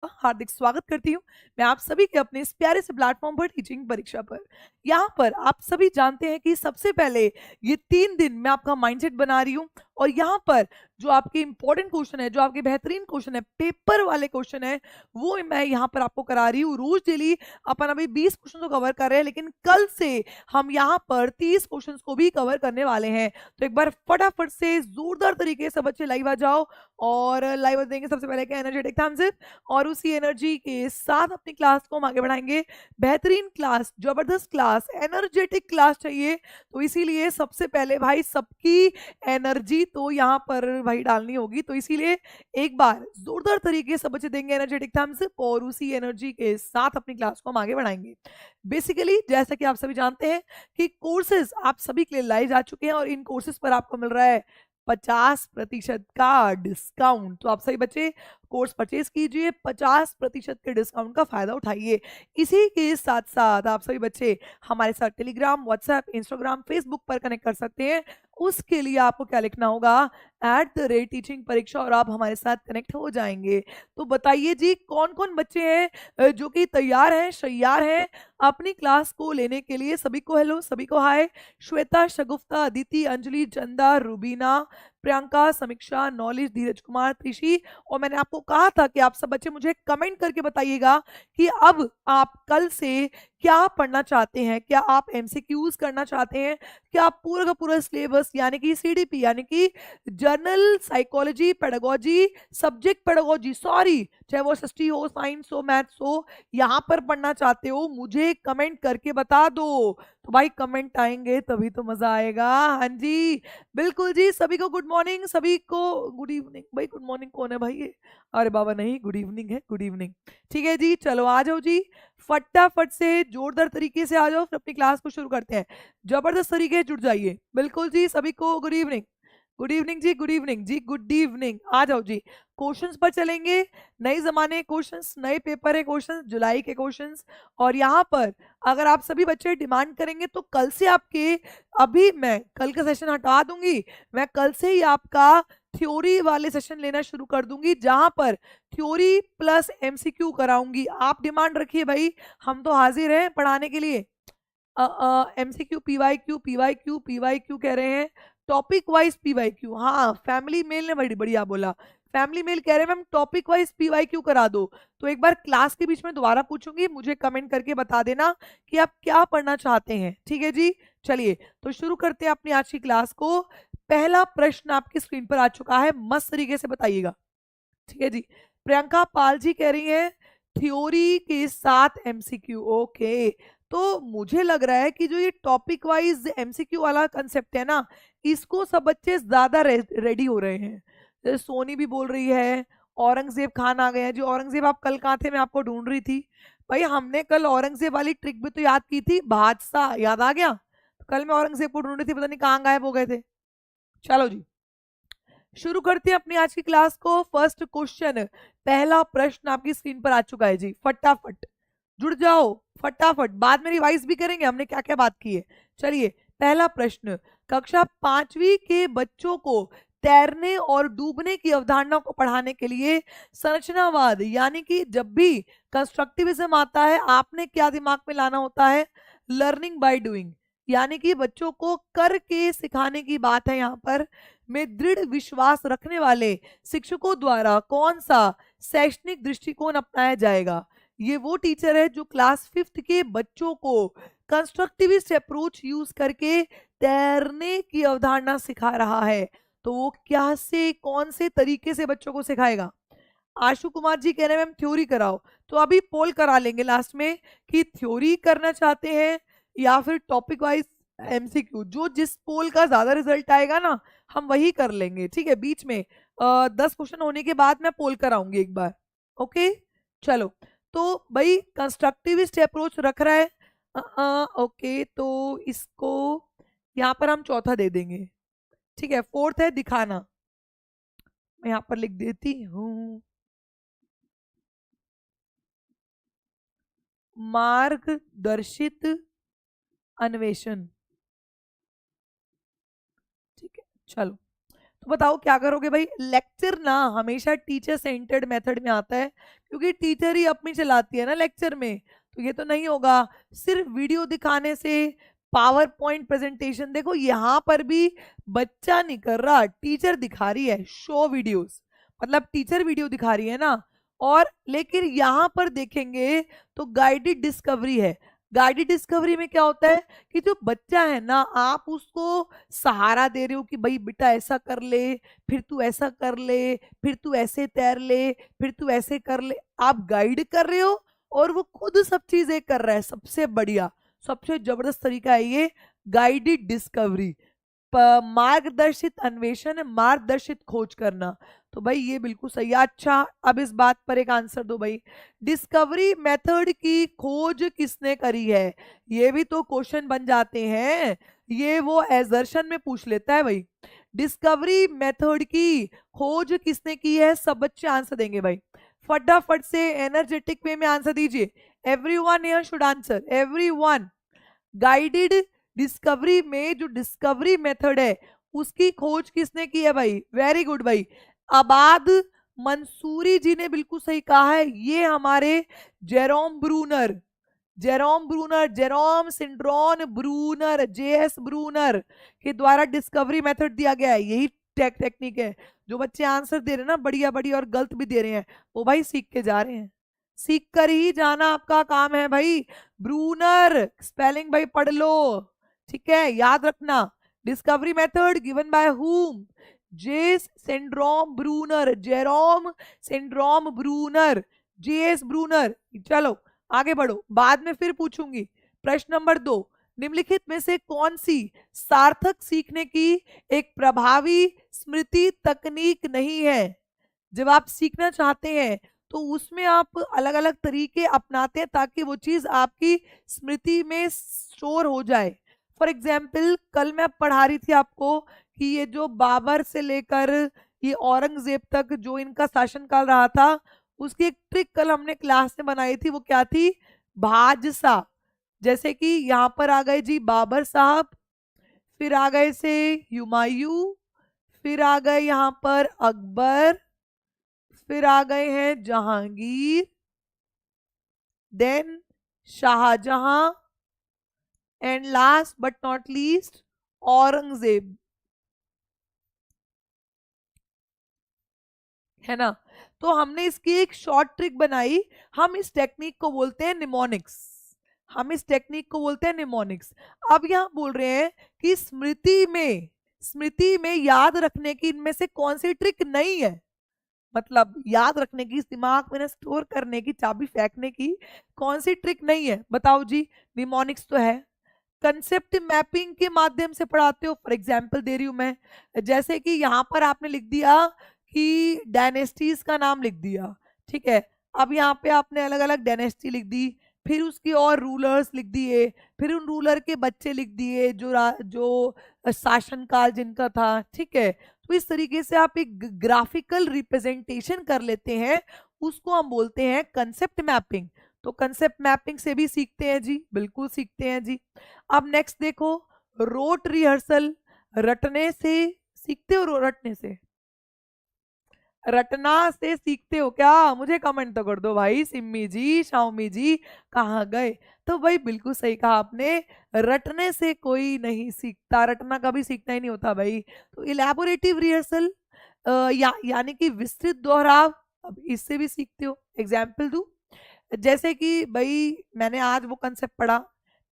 हार्दिक स्वागत करती हूँ मैं आप सभी के अपने इस प्यारे से प्लेटफॉर्म पर टीचिंग परीक्षा पर। यहाँ पर आप सभी जानते हैं कि सबसे पहले ये 3 दिन मैं आपका माइंडसेट बना रही हूँ और यहाँ पर जो आपके इंपॉर्टेंट क्वेश्चन है, जो आपके बेहतरीन क्वेश्चन है, पेपर वाले क्वेश्चन है, वो मैं यहाँ पर आपको करा रही हूँ। रोज डेली अपन अभी 20 क्वेश्चन तो कवर कर रहे हैं, लेकिन कल से हम यहाँ पर 30 क्वेश्चन को भी कवर करने वाले हैं। तो एक बार फटाफट से जोरदार तरीके से बच्चे लाइव आ जाओ और लाइव देंगे सबसे पहले क्या एनर्जेटिक थम्स अप, और उसी एनर्जी के साथ अपनी क्लास को हम आगे बढ़ाएंगे। बेहतरीन क्लास, जबरदस्त क्लास, एनर्जेटिक क्लास चाहिए, तो इसीलिए सबसे पहले भाई सबकी एनर्जी तो यहाँ पर भाई डालनी होगी। तो इसीलिए एक बार जोरदार तरीके से बच्चे देंगे एनर्जेटिक थम्स अप और उसी एनर्जी के साथ अपनी क्लास को हम आगे बढ़ाएंगे। बेसिकली जैसा कि आप सभी जानते हैं कि कोर्सेज आप सभी के लिए लाए जा चुके हैं और इन कोर्सेज पर आपको मिल रहा है 50% का डिस्काउंट। तो आप सही बच्चे कोर्स परचेज कीजिए, 50% के डिस्काउंट का फायदा उठाइए। इसी के साथ साथ आप सभी बच्चे हमारे साथ टेलीग्राम, व्हाट्सएप, इंस्टाग्राम, फेसबुक पर कनेक्ट कर सकते हैं। उसके लिए आपको क्या लिखना होगा, @टीचिंग परीक्षा, और आप हमारे साथ कनेक्ट हो जाएंगे। तो बताइए जी, कौन कौन बच्चे हैं जो कि तैयार हैं, शैयार हैं अपनी क्लास को लेने के लिए? सभी को हेलो, सभी को हाय। श्वेता, शगुफ्ता, अदिति, अंजलि, चंदा, रुबीना, प्रियंका, समीक्षा, नॉलेज, धीरज कुमार, त्रिशी। और मैंने आपको कहा था कि आप सब बच्चे मुझे कमेंट करके बताइएगा कि अब आप कल से क्या पढ़ना चाहते हैं। क्या आप एमसीक्यूज करना चाहते हैं, क्या आप पूरा का पूरा सिलेबस यानी कि सीडीपी यानी कि journal psychology pedagogy, subject pedagogy, sorry, चाहे वो एसएसटी हो, साइंस हो, मैथ्स हो, यहाँ पर पढ़ना चाहते हो? मुझे कमेंट करके बता दो। तो भाई कमेंट आएंगे तभी तो मजा आएगा। हाँ जी, बिल्कुल जी। सभी को गुड मॉर्निंग, सभी को गुड इवनिंग। भाई गुड मॉर्निंग कौन है भाई ये? अरे बाबा नहीं, गुड इवनिंग है, गुड इवनिंग। ठीक है जी, चलो आ जाओ जी, फटाफट से जोरदार तरीके से आ जाओ, फिर अपनी क्लास को शुरू करते हैं। जबरदस्त तरीके से जुड़ जाइए। बिल्कुल जी, सभी को गुड इवनिंग। गुड इवनिंग जी, गुड इवनिंग जी, गुड इवनिंग। आ जाओ जी, क्वेश्चंस पर चलेंगे। नए जमाने क्वेश्चंस, नए पेपर है क्वेश्चंस, जुलाई के क्वेश्चंस। और यहाँ पर अगर आप सभी बच्चे डिमांड करेंगे तो कल से आपके, अभी मैं कल का सेशन हटा दूंगी, मैं कल से ही आपका थ्योरी वाले सेशन लेना शुरू कर दूंगी, जहां पर थ्योरी प्लस एमसीक्यू कराऊंगी। आप डिमांड रखिए भाई, हम तो हाजिर हैं पढ़ाने के लिए। एमसीक्यू, पीवाईक्यू, पीवाईक्यू, पीवाईक्यू कह रहे हैं, टॉपिक वाइज पीवाईक्यू। हाँ, फैमिली मेल ने बड़ी बढ़िया बोला, फैमिली मेल कह रहे हैं मैम टॉपिक वाइज पीवाईक्यू करा दो। तो एक बार क्लास के बीच में दोबारा पूछूंगी, मुझे कमेंट करके बता देना कि आप क्या पढ़ना चाहते हैं। ठीक है जी, चलिए तो शुरू करते हैं अपनी आज की क्लास को। पहला प्रश्न आपकी स्क्रीन पर आ चुका है, मस्त तरीके से बताइएगा। ठीक है जी, प्रियंका पाल जी कह रही हैं थ्योरी के साथ एमसीक्यू। ओके, तो मुझे लग रहा है कि जो ये टॉपिक वाइज एमसीक्यू वाला कंसेप्ट है ना, इसको सब बच्चे ज्यादा रेडी हो रहे हैं। जैसे सोनी भी बोल रही है, औरंगजेब खान आ गए हैं जी। औरंगजेब आप कल कहाँ थे? मैं आपको ढूंढ रही थी भाई। हमने कल औरंगजेब वाली ट्रिक भी तो याद की थी, बादशाह याद आ गया? तो कल मैं औरंगजेब को ढूंढ रही थी, पता नहीं कहाँ गायब हो गए थे। चलो जी, शुरू करते हैं अपनी आज की क्लास को। फर्स्ट क्वेश्चन, पहला प्रश्न आपकी स्क्रीन पर आ चुका है जी। फटाफट जुड़ जाओ, फटाफट, बाद में रिवाइज भी करेंगे हमने क्या क्या बात की है। चलिए, पहला प्रश्न, कक्षा 5वीं के बच्चों को तैरने और डूबने की अवधारणा को पढ़ाने के लिए संरचनावाद यानी कि जब भी कंस्ट्रक्टिविज्म आता है, आपने क्या दिमाग में लाना होता है? लर्निंग बाय डूइंग, यानी कि बच्चों को करके सिखाने की बात है यहाँ पर। में दृढ़ विश्वास रखने वाले शिक्षकों द्वारा कौन सा शैक्षणिक दृष्टिकोण अपनाया जाएगा? ये वो टीचर है जो क्लास 5th के बच्चों को कंस्ट्रक्टिविस्ट अप्रोच यूज करके तैरने की अवधारणा सिखा रहा है। तो वो क्या से, कौन से तरीके से बच्चों को सिखाएगा? आशु कुमार जी कह रहे हैं मैम थ्योरी कराओ। तो अभी पोल करा लेंगे लास्ट में कि थ्योरी करना चाहते हैं या फिर टॉपिक वाइज एमसीक्यू। जो जिस पोल का ज्यादा रिजल्ट आएगा ना, हम वही कर लेंगे। ठीक है, बीच में 10 क्वेश्चन होने के बाद मैं पोल कराऊंगी एक बार। ओके, चलो। तो भाई कंस्ट्रक्टिविस्ट अप्रोच रख रहा है। ओके, तो इसको यहाँ पर हम चौथा दे देंगे। ठीक है, फोर्थ है दिखाना, मैं यहाँ पर लिख देती हूँ, मार्गदर्शित अन्वेषण। ठीक है, चलो तो बताओ क्या करोगे भाई? लेक्चर ना हमेशा टीचर सेंटर्ड मेथड में आता है, क्योंकि टीचर ही अपनी चलाती है ना लेक्चर में, तो ये तो नहीं होगा। सिर्फ वीडियो दिखाने से, पावर पॉइंट प्रेजेंटेशन, देखो यहाँ पर भी बच्चा नहीं कर रहा, टीचर दिखा रही है शो वीडियोस, मतलब टीचर वीडियो दिखा रही है ना। और लेकिन यहाँ पर देखेंगे तो गाइडेड डिस्कवरी है। गाइडेड डिस्कवरी में क्या होता है कि जो बच्चा है ना, आप उसको सहारा दे रहे हो कि भाई बेटा ऐसा कर ले, फिर तू ऐसा कर ले, फिर तू ऐसे तैर ले, फिर तू ऐसे कर ले, आप गाइड कर रहे हो और वो खुद सब चीजें कर रहा है। सबसे बढ़िया, सबसे जबरदस्त तरीका है ये गाइडेड डिस्कवरी। मार्गदर्शित अन्वेषण है, मार्गदर्शित खोज करना। तो भाई ये बिल्कुल सही है। अच्छा, अब इस बात पर एक आंसर दो भाई, डिस्कवरी मेथड की खोज किसने करी है? ये भी तो क्वेश्चन बन जाते हैं, ये वो एजर्शन में पूछ लेता है भाई। डिस्कवरी मेथड की खोज किसने की है? सब बच्चे आंसर देंगे भाई, फटाफट से एनर्जेटिक वे में आंसर दीजिए। Everyone here should answer, everyone. Guided discovery में जो डिस्कवरी मेथड है उसकी खोज किसने की है भाई? वेरी गुड भाई, आबाद मंसूरी जी ने बिल्कुल सही कहा है। ये हमारे Jerome Bruner, Jerome Bruner, Jerome सिंड्रोन ब्रूनर, जेएस ब्रूनर के द्वारा डिस्कवरी मेथड दिया गया है। यही टेक्निक है। जो बच्चे आंसर दे रहे हैं ना बढ़िया बढ़िया और गलत भी दे रहे हैं, वो भाई सीख के जा रहे हैं, सीख कर ही जाना आपका काम है भाई। ब्रूनर स्पेलिंग भाई पढ़ लो, ठीक है, याद रखना। Discovery method given by whom? जेस सिंड्रोम ब्रूनर, जेरोम सिंड्रोम ब्रूनर, जेएस ब्रूनर। चलो आगे बढ़ो, बाद में फिर पूछूंगी। प्रश्न नंबर 2, निम्नलिखित में से कौन सी सार्थक सीखने की एक प्रभावी स्मृति तकनीक नहीं है? जब आप सीखना चाहते हैं तो उसमें आप अलग अलग तरीके अपनाते हैं ताकि वो चीज आपकी स्मृति में स्टोर हो जाए। फॉर एग्जाम्पल, कल मैं पढ़ा रही थी आपको कि ये जो बाबर से लेकर ये औरंगजेब तक जो इनका शासनकाल रहा था, उसकी एक ट्रिक कल हमने क्लास में बनाई थी। वो क्या थी? भाजसा। जैसे कि यहाँ पर आ गए जी बाबर साहब, फिर आ गए से हुमायूं, फिर आ गए यहाँ पर अकबर, फिर आ गए हैं Jahangir, then Shahjahan, and last but not least Aurangzeb, है ना। तो हमने इसकी एक शॉर्ट ट्रिक बनाई। हम इस टेक्निक को बोलते हैं निमोनिक्स, हम इस टेक्निक को बोलते हैं निमोनिक्स। अब यहां बोल रहे हैं कि स्मृति में याद रखने की इनमें से कौन सी ट्रिक नहीं है? मतलब याद रखने की, दिमाग में स्टोर करने की, चाबी फेंकने की कौन सी ट्रिक नहीं है? बताओ जी। निमोनिक्स तो है, कंसेप्ट मैपिंग के माध्यम से पढ़ाते हो। फॉर एग्जाम्पल दे रही हूं मैं, जैसे कि यहाँ पर आपने लिख दिया कि डायनेस्टीज का नाम लिख दिया, ठीक है। अब यहाँ पे आपने अलग अलग डायनेस्टी लिख दी, फिर उसकी और रूलर्स लिख दिए, फिर उन रूलर के बच्चे लिख दिए जो शासनकाल जिनका था, ठीक है। तो इस तरीके से आप एक ग्राफिकल रिप्रेजेंटेशन कर लेते हैं, उसको हम बोलते हैं कंसेप्ट मैपिंग। तो कंसेप्ट मैपिंग से भी सीखते हैं जी, बिल्कुल सीखते हैं जी। अब नेक्स्ट देखो, रोट रिहर्सल, रटने से सीखते हो? रटने से, रटना से सीखते हो क्या? मुझे कमेंट तो कर दो भाई। सिम्मी जी, शाओमी जी कहाँ गए? तो भाई बिल्कुल सही कहा आपने, रटने से कोई नहीं सीखता, रटना कभी सीखना ही नहीं होता भाई। तो इलेबोरेटिव रिहर्सल यानी कि विस्तृत दोहराव, अब इससे भी सीखते हो। एग्जाम्पल दूं, जैसे कि भाई मैंने आज वो कंसेप्ट पढ़ा,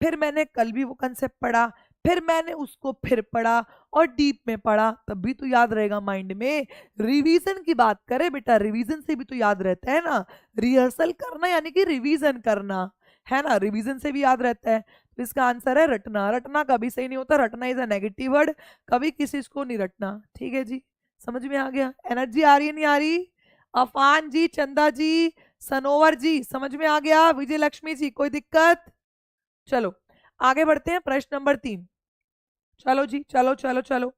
फिर मैंने कल भी वो कंसेप्ट पढ़ा, फिर मैंने उसको फिर पढ़ा और डीप में पढ़ा, तब भी तो याद रहेगा माइंड में। रिवीजन की बात करें बेटा, रिवीजन से भी तो याद रहता है ना। रिहर्सल करना यानी कि रिवीजन करना, है ना, रिवीजन से भी याद रहता है। तो इसका आंसर है रटना। रटना कभी सही नहीं होता, रटना इज अ नेगेटिव वर्ड, कभी किसी को नहीं रटना, ठीक है जी। समझ में आ गया? एनर्जी आ रही है नहीं आ रही? अफान जी, चंदा जी, सनोवर जी, समझ में आ गया? विजय लक्ष्मी जी, कोई दिक्कत? चलो आगे बढ़ते हैं, प्रश्न नंबर 3। चलो जी, चलो चलो चलो।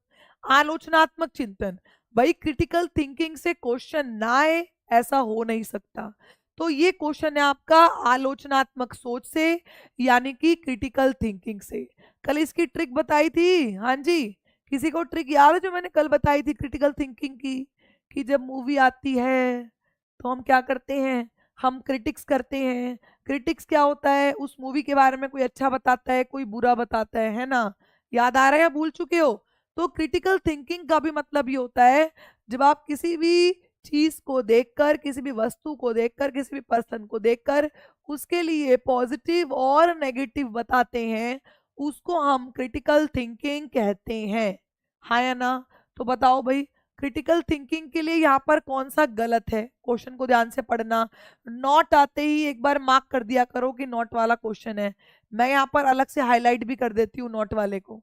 आलोचनात्मक चिंतन, भाई क्रिटिकल थिंकिंग से क्वेश्चन ना आए ऐसा हो नहीं सकता। तो ये क्वेश्चन है आपका आलोचनात्मक सोच से, यानी कि क्रिटिकल थिंकिंग से। कल इसकी ट्रिक बताई थी, हाँ जी, किसी को ट्रिक याद है जो मैंने कल बताई थी क्रिटिकल थिंकिंग की, कि जब मूवी आती है तो हम क्या करते हैं, हम क्रिटिक्स करते हैं। क्रिटिक्स क्या होता है, उस मूवी के बारे में कोई अच्छा बताता है, कोई बुरा बताता है ना। याद आ रहा है या भूल चुके हो? तो क्रिटिकल थिंकिंग का भी मतलब ये होता है, जब आप किसी भी चीज को देखकर, किसी भी वस्तु को देखकर, किसी भी पर्सन को देखकर उसके लिए पॉजिटिव और नेगेटिव बताते हैं, उसको हम क्रिटिकल थिंकिंग कहते हैं। हाँ या ना? तो बताओ भाई, क्रिटिकल थिंकिंग के लिए यहाँ पर कौन सा गलत है? क्वेश्चन को ध्यान से पढ़ना, नोट आते ही एक बार मार्क कर दिया करो कि नोट वाला क्वेश्चन है। मैं यहाँ पर अलग से हाईलाइट भी कर देती हूँ नोट वाले को।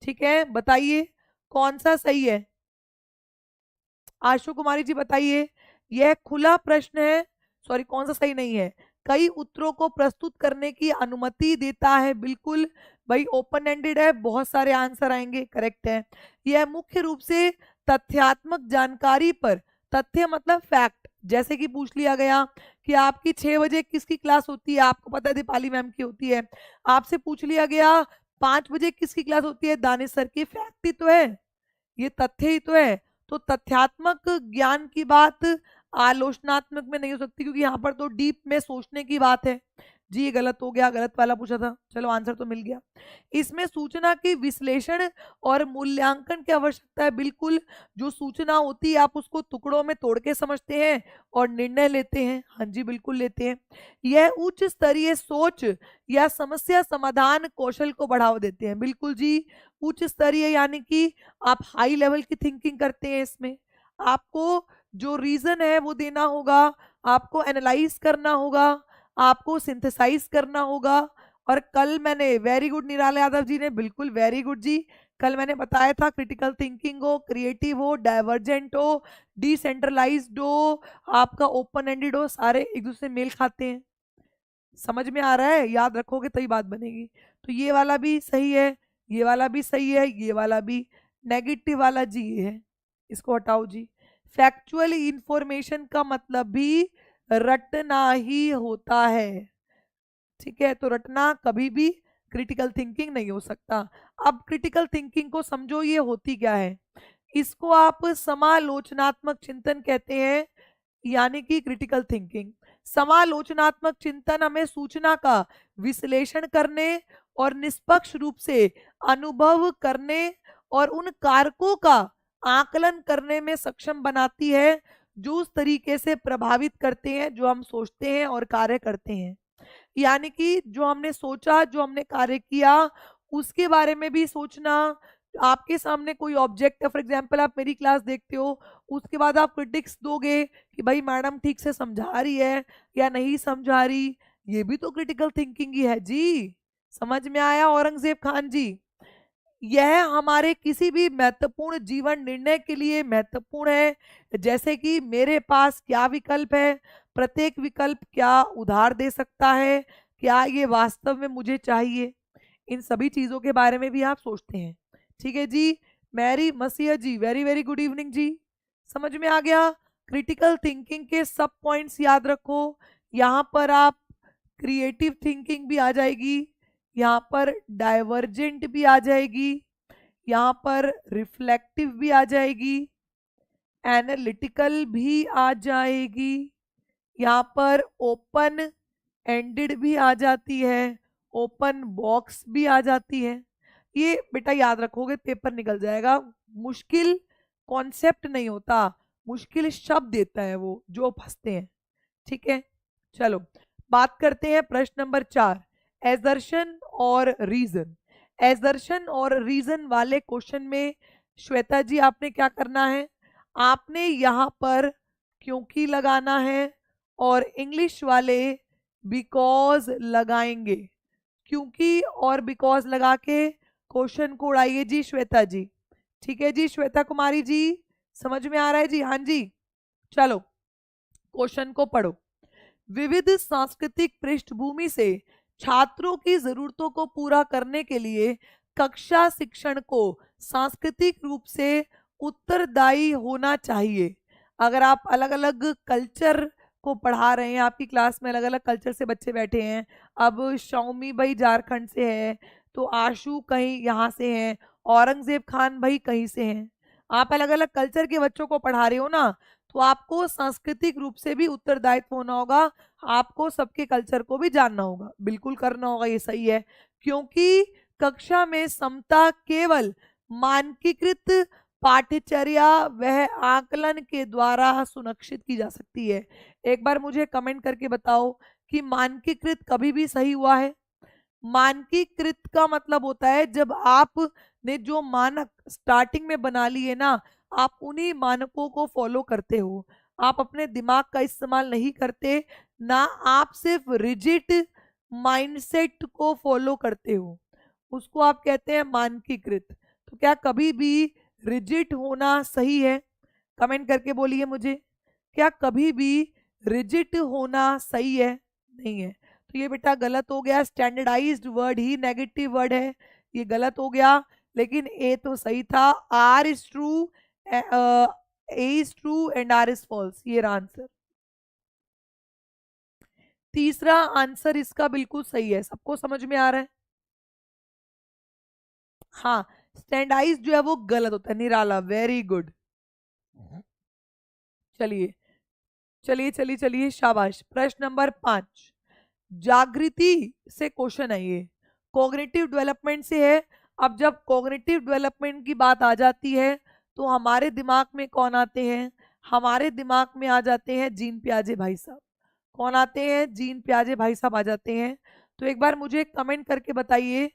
ठीक है, बताइए कौन सा सही है? आशु कुमारी जी बताइए। यह खुला प्रश्न है, सॉरी कौन सा सही नहीं है? कई उत्तरों को प्रस्तुत करने की अनुमति देता है, बिल्कुल भाई ओपन एंडेड है, बहुत सारे आंसर आएंगे, करेक्ट है। यह मुख्य रूप से तथ्यात्मक जानकारी पर, तथ्य मतलब फैक्ट, जैसे कि पूछ लिया गया कि आपकी 6 बजे किसकी क्लास होती है, आपको पता है दीपाली मैम की होती है। आपसे पूछ लिया गया 5 बजे किसकी क्लास होती है, दानिश सर की। फैक्ट ही तो है, ये तथ्य ही तो है। तो तथ्यात्मक ज्ञान की बात आलोचनात्मक में नहीं हो सकती, क्योंकि यहाँ पर तो डीप में सोचने की बात है। जी ये गलत हो गया, गलत वाला पूछा था, चलो आंसर तो मिल गया। इसमें सूचना की विश्लेषण और मूल्यांकन की आवश्यकता है, बिल्कुल। जो सूचना होती है आप उसको टुकड़ों में तोड़ के समझते हैं और निर्णय लेते हैं। हाँ जी बिल्कुल लेते हैं। यह उच्च स्तरीय सोच या समस्या समाधान कौशल को बढ़ावा देते हैं, बिल्कुल जी। उच्च स्तरीय यानी कि आप हाई लेवल की थिंकिंग करते हैं, इसमें आपको जो रीजन है वो देना होगा, आपको एनालाइज करना होगा, आपको सिंथेसाइज करना होगा। और कल मैंने, वेरी गुड निराला यादव जी ने, बिल्कुल वेरी गुड जी, कल मैंने बताया था क्रिटिकल थिंकिंग हो, क्रिएटिव हो, डाइवर्जेंट हो, डिसेंट्रलाइज्ड हो, आपका ओपन एंडेड हो, सारे एक दूसरे मेल खाते हैं। समझ में आ रहा है? याद रखोगे तभी बात बनेगी। तो ये वाला भी सही है, ये वाला भी सही है, ये वाला भी। नेगेटिव वाला जी ये है, इसको हटाओ जी। फैक्चुअल इंफॉर्मेशन का मतलब भी रटना ही होता है। ठीक है, तो रटना कभी भी क्रिटिकल थिंकिंग नहीं हो सकता। अब क्रिटिकल थिंकिंग को समझो, ये होती क्या है। इसको आप समालोचनात्मक चिंतन कहते हैं, यानी कि क्रिटिकल थिंकिंग। समालोचनात्मक चिंतन हमें सूचना का विश्लेषण करने और निष्पक्ष रूप से अनुभव करने और उन कारकों का आकलन करने में सक्षम बनाती है, जो उस तरीके से प्रभावित करते हैं जो हम सोचते हैं और कार्य करते हैं। यानी कि जो हमने सोचा, जो हमने कार्य किया, उसके बारे में भी सोचना। आपके सामने कोई ऑब्जेक्ट है, फॉर एग्जांपल आप मेरी क्लास देखते हो, उसके बाद आप क्रिटिक्स दोगे कि भाई मैडम ठीक से समझा रही है या नहीं समझा रही, ये भी तो क्रिटिकल थिंकिंग ही है जी। समझ में आया औरंगजेब खान जी? यह हमारे किसी भी महत्वपूर्ण जीवन निर्णय के लिए महत्वपूर्ण है, जैसे कि मेरे पास क्या विकल्प है, प्रत्येक विकल्प क्या उधार दे सकता है, क्या ये वास्तव में मुझे चाहिए, इन सभी चीजों के बारे में भी आप सोचते हैं। ठीक है जी। मैरी मसीहा जी, वेरी वेरी गुड इवनिंग जी। समझ में आ गया? क्रिटिकल थिंकिंग के सब पॉइंट्स याद रखो। यहाँ पर आप क्रिएटिव थिंकिंग भी आ जाएगी, यहाँ पर डाइवर्जेंट भी आ जाएगी, यहाँ पर रिफ्लेक्टिव भी आ जाएगी, एनालिटिकल भी आ जाएगी, यहाँ पर ओपन एंडेड भी आ जाती है, ओपन बॉक्स भी आ जाती है। ये बेटा याद रखोगे, पेपर निकल जाएगा। मुश्किल कॉन्सेप्ट नहीं होता, मुश्किल शब्द देता है वो जो फंसते हैं। ठीक है, चलो बात करते हैं प्रश्न नंबर 4, एजर्शन और रीजन। एजर्शन और रीजन वाले क्वेश्चन में श्वेता जी आपने क्या करना है, आपने यहाँ पर क्योंकि लगाना है, और इंग्लिश वाले बिकॉज लगाएंगे। क्योंकि और बिकॉज लगा के क्वेश्चन को उड़ाइए जी श्वेता जी। ठीक है जी श्वेता कुमारी जी, समझ में आ रहा है जी? हाँ जी, चलो क्वेश्चन को पढ़ो। विविध सांस्कृतिक पृष्ठभूमि से छात्रों की जरूरतों को पूरा करने के लिए कक्षा शिक्षण को सांस्कृतिक रूप से उत्तरदायी होना चाहिए। अगर आप अलग अलग कल्चर को पढ़ा रहे हैं, आपकी क्लास में अलग अलग कल्चर से बच्चे बैठे हैं, अब शौमी भाई झारखंड से है, तो आशु कहीं यहाँ से हैं, औरंगजेब खान भाई कहीं से हैं। आप अलग अलग कल्चर के बच्चों को पढ़ा रहे हो ना, तो आपको सांस्कृतिक रूप से भी उत्तरदायित्व होना होगा, आपको सबके कल्चर को भी जानना होगा, बिल्कुल करना होगा, ये सही है। क्योंकि कक्षा में समता केवल मानकीकृत पाठ्यचर्या वह आकलन के द्वारा सुनिश्चित की जा सकती है। एक बार मुझे कमेंट करके बताओ कि मानकीकृत कभी भी सही हुआ है? मानकीकृत का मतलब होता है जब आप ने जो मानक स्टार्टिंग में बना लिए ना, आप उन्हीं मानकों को फॉलो करते हो, आप अपने दिमाग का इस्तेमाल नहीं करते ना, आप सिर्फ रिजिड माइंडसेट को फॉलो करते हो, उसको आप कहते हैं मानकीकृत। तो क्या कभी भी रिजिड होना सही है? कमेंट करके बोलिए मुझे, क्या कभी भी रिजिड होना सही है? नहीं है। तो ये बेटा गलत हो गया, स्टैंडर्डाइज्ड वर्ड ही नेगेटिव वर्ड है, ये गलत हो गया। लेकिन ए तो सही था, R is true, A is true and R is false, ये रहा आंसर। तीसरा आंसर इसका बिल्कुल सही है, सबको समझ में आ रहा है? हाँ, स्टैंडाइज जो है वो गलत होता है, निराला, वेरी गुड। चलिए चलिए चलिए चलिए, शाबाश। प्रश्न नंबर 5, जागृति से क्वेश्चन है ये, कॉग्निटिव डेवलपमेंट से है। अब जब कॉग्निटिव डेवलपमेंट की बात आ जाती है तो हमारे दिमाग में कौन आते हैं? हमारे दिमाग में आ जाते हैं जीन पियाजे भाई साहब। कौन आते हैं? जीन पियाजे भाई साहब आ जाते हैं। तो एक बार मुझे कमेंट करके बताइए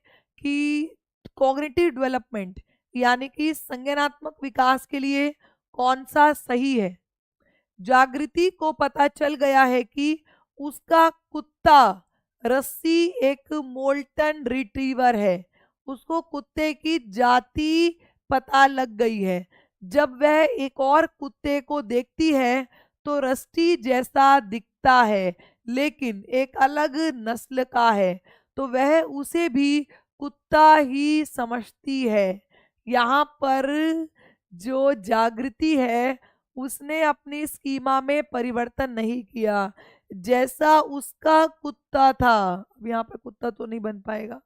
कि कॉग्निटिव डेवलपमेंट यानी कि संज्ञानात्मक विकास के लिए कौन सा सही है? जागृति को पता चल गया है कि उसका कुत्ता रस्सी एक मोल्टन रिट्रीवर है, उसको कुत्ते की जाति पता लग गई है। जब वह एक और कुत्ते को देखती है तो रस्टी जैसा दिखता है लेकिन एक अलग नस्ल का है, तो वह उसे भी कुत्ता ही समझती है। यहाँ पर जो जागृति है उसने अपनी स्कीमा में परिवर्तन नहीं किया, जैसा उसका कुत्ता था, अब यहाँ पर कुत्ता तो नहीं बन पाएगा,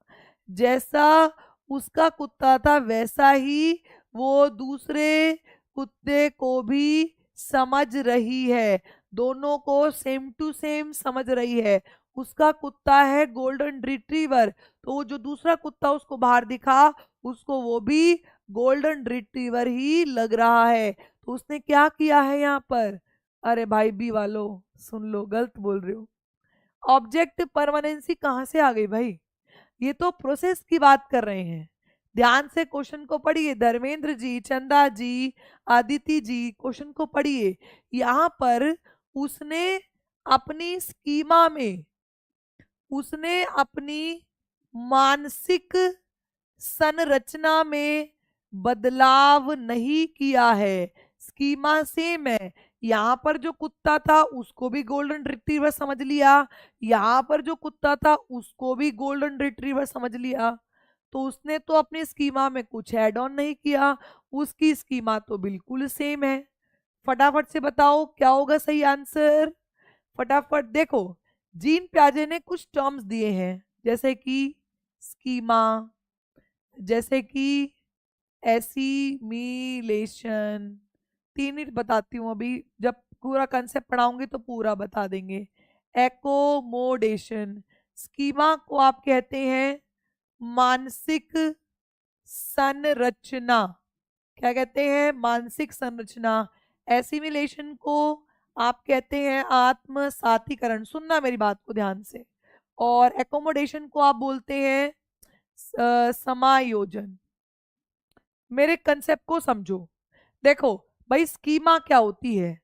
जैसा उसका कुत्ता था वैसा ही वो दूसरे कुत्ते को भी समझ रही है, दोनों को सेम टू सेम समझ रही है। उसका कुत्ता है गोल्डन रिट्रीवर, तो वो जो दूसरा कुत्ता उसको बाहर दिखा उसको वो भी गोल्डन रिट्रीवर ही लग रहा है। तो उसने क्या किया है यहाँ पर? अरे भाई बी वालों सुन लो, गलत बोल रहे हो। ऑब्जेक्ट परमानेंसी कहाँ से आ गई भाई? ये तो प्रोसेस की बात कर रहे हैं, ध्यान से क्वेश्चन को पढ़िए। धर्मेंद्र जी, चंदा जी, आदिति जी, क्वेश्चन को पढ़िए। यहाँ पर उसने अपनी स्कीमा में, उसने अपनी मानसिक संरचना में बदलाव नहीं किया है, स्कीमा सेम है। यहाँ पर जो कुत्ता था उसको भी गोल्डन रिट्रीवर समझ लिया, यहाँ पर जो कुत्ता था उसको भी गोल्डन रिट्रीवर समझ लिया, तो उसने तो अपनी स्कीमा में कुछ ऐड ऑन नहीं किया, उसकी स्कीमा तो बिल्कुल सेम है। फटाफट से बताओ क्या होगा सही आंसर? फटाफट देखो, जीन प्याजे ने कुछ टर्म्स दिए हैं जैसे कि स्कीमा, जैसे कि एसिमिलेशन, 3 मिनट बताती हूँ, अभी जब पूरा कंसेप्ट पढ़ाऊंगी तो पूरा बता देंगे। एकोमोडेशन, स्कीमा को आप कहते हैं मानसिक संरचना, क्या कहते हैं? मानसिक संरचना। एसिमिलेशन को आप कहते हैं आत्मसातीकरण, सुनना मेरी बात को ध्यान से। और एकोमोडेशन को आप बोलते हैं समायोजन। मेरे कंसेप्ट को समझो। देखो भाई, स्कीमा क्या होती है?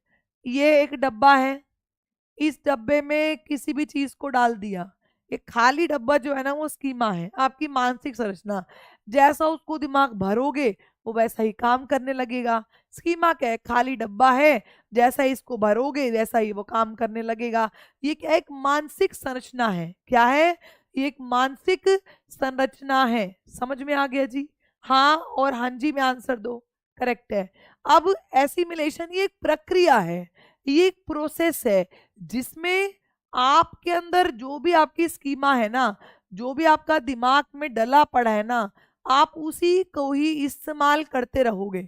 ये एक डब्बा है, इस डब्बे में किसी भी चीज को डाल दिया, एक खाली डब्बा जो है ना वो स्कीमा है, आपकी मानसिक संरचना। जैसा उसको दिमाग भरोगे वो वैसा ही काम करने लगेगा। स्कीमा क्या है? खाली डब्बा है, जैसा इसको भरोगे वैसा ही वो काम करने लगेगा। ये क्या? एक मानसिक संरचना है। क्या है? ये एक मानसिक संरचना है। समझ में आ गया जी? हाँ और हाँ जी में आंसर दो, करेक्ट है। अब एसिमिलेशन ये एक प्रक्रिया है, ये एक प्रोसेस है जिसमें आपके अंदर जो भी आपकी स्कीमा है ना, जो भी आपका दिमाग में डला पड़ा है ना, आप उसी को ही इस्तेमाल करते रहोगे,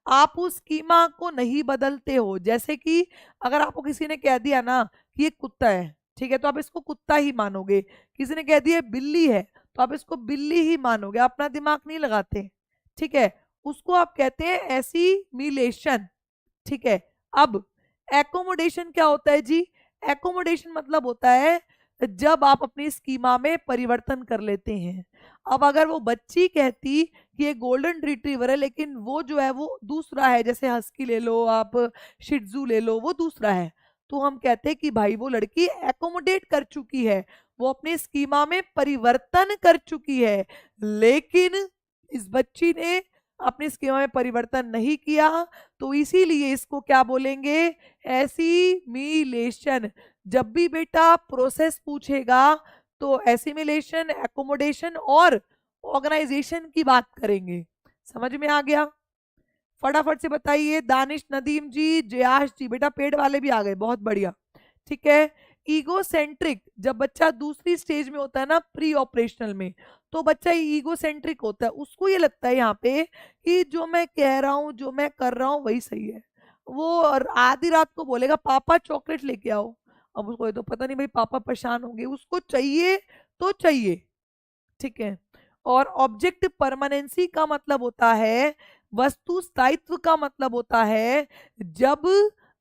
आप उस स्कीमा को नहीं बदलते हो। जैसे कि अगर आपको किसी ने कह दिया ना कि ये कुत्ता है, ठीक है, तो आप इसको कुत्ता ही मानोगे। किसी ने कह दिया बिल्ली है, तो आप इसको बिल्ली ही मानोगे, अपना दिमाग नहीं लगाते। ठीक है, उसको आप कहते हैं एसिमिलेशन। ठीक है, अब एकोमोडेशन क्या होता है जी? एकोमोडेशन मतलब होता है जब आप अपनी स्कीमा में परिवर्तन कर लेते हैं। अब अगर वो बच्ची कहती कि ये गोल्डन रिट्रीवर है, लेकिन वो जो है वो दूसरा है, जैसे हस्की ले लो आप, शिट्जू ले लो, वो दूसरा है, तो हम कहते हैं कि भाई वो लड़की एकोमोडेट कर चुकी है, वो अपने स्कीमा में परिवर्तन कर चुकी है। लेकिन इस बच्ची ने अपने स्कीमा में परिवर्तन नहीं किया, तो इसीलिए इसको क्या बोलेंगे? एसिमिलेशन। जब भी बेटा प्रोसेस पूछेगा तो एसिमिलेशन, एकोमोडेशन और ऑर्गेनाइजेशन की बात करेंगे। समझ में आ गया? फटाफट से बताइए दानिश, नदीम जी, जयाश जी, बेटा पेड़ वाले भी आ गए, बहुत बढ़िया। ठीक है, ईगोसेंट्रिक, जब बच्चा दूसरी स्टेज में होता है ना, प्री ऑपरेशनल में, तो बच्चा ईगोसेंट्रिक होता है। उसको ये लगता है यहाँ पे कि जो मैं कह रहा हूँ, जो मैं कर रहा हूँ वही सही है। वो आधी रात को बोलेगा पापा चॉकलेट लेके आओ, अब उसको ये तो पता नहीं भाई पापा परेशान होंगे, उसको चाहिए तो चाहिए। ठीक है, और ऑब्जेक्ट परमानेंसी का मतलब होता है, वस्तु स्थायित्व का मतलब होता है जब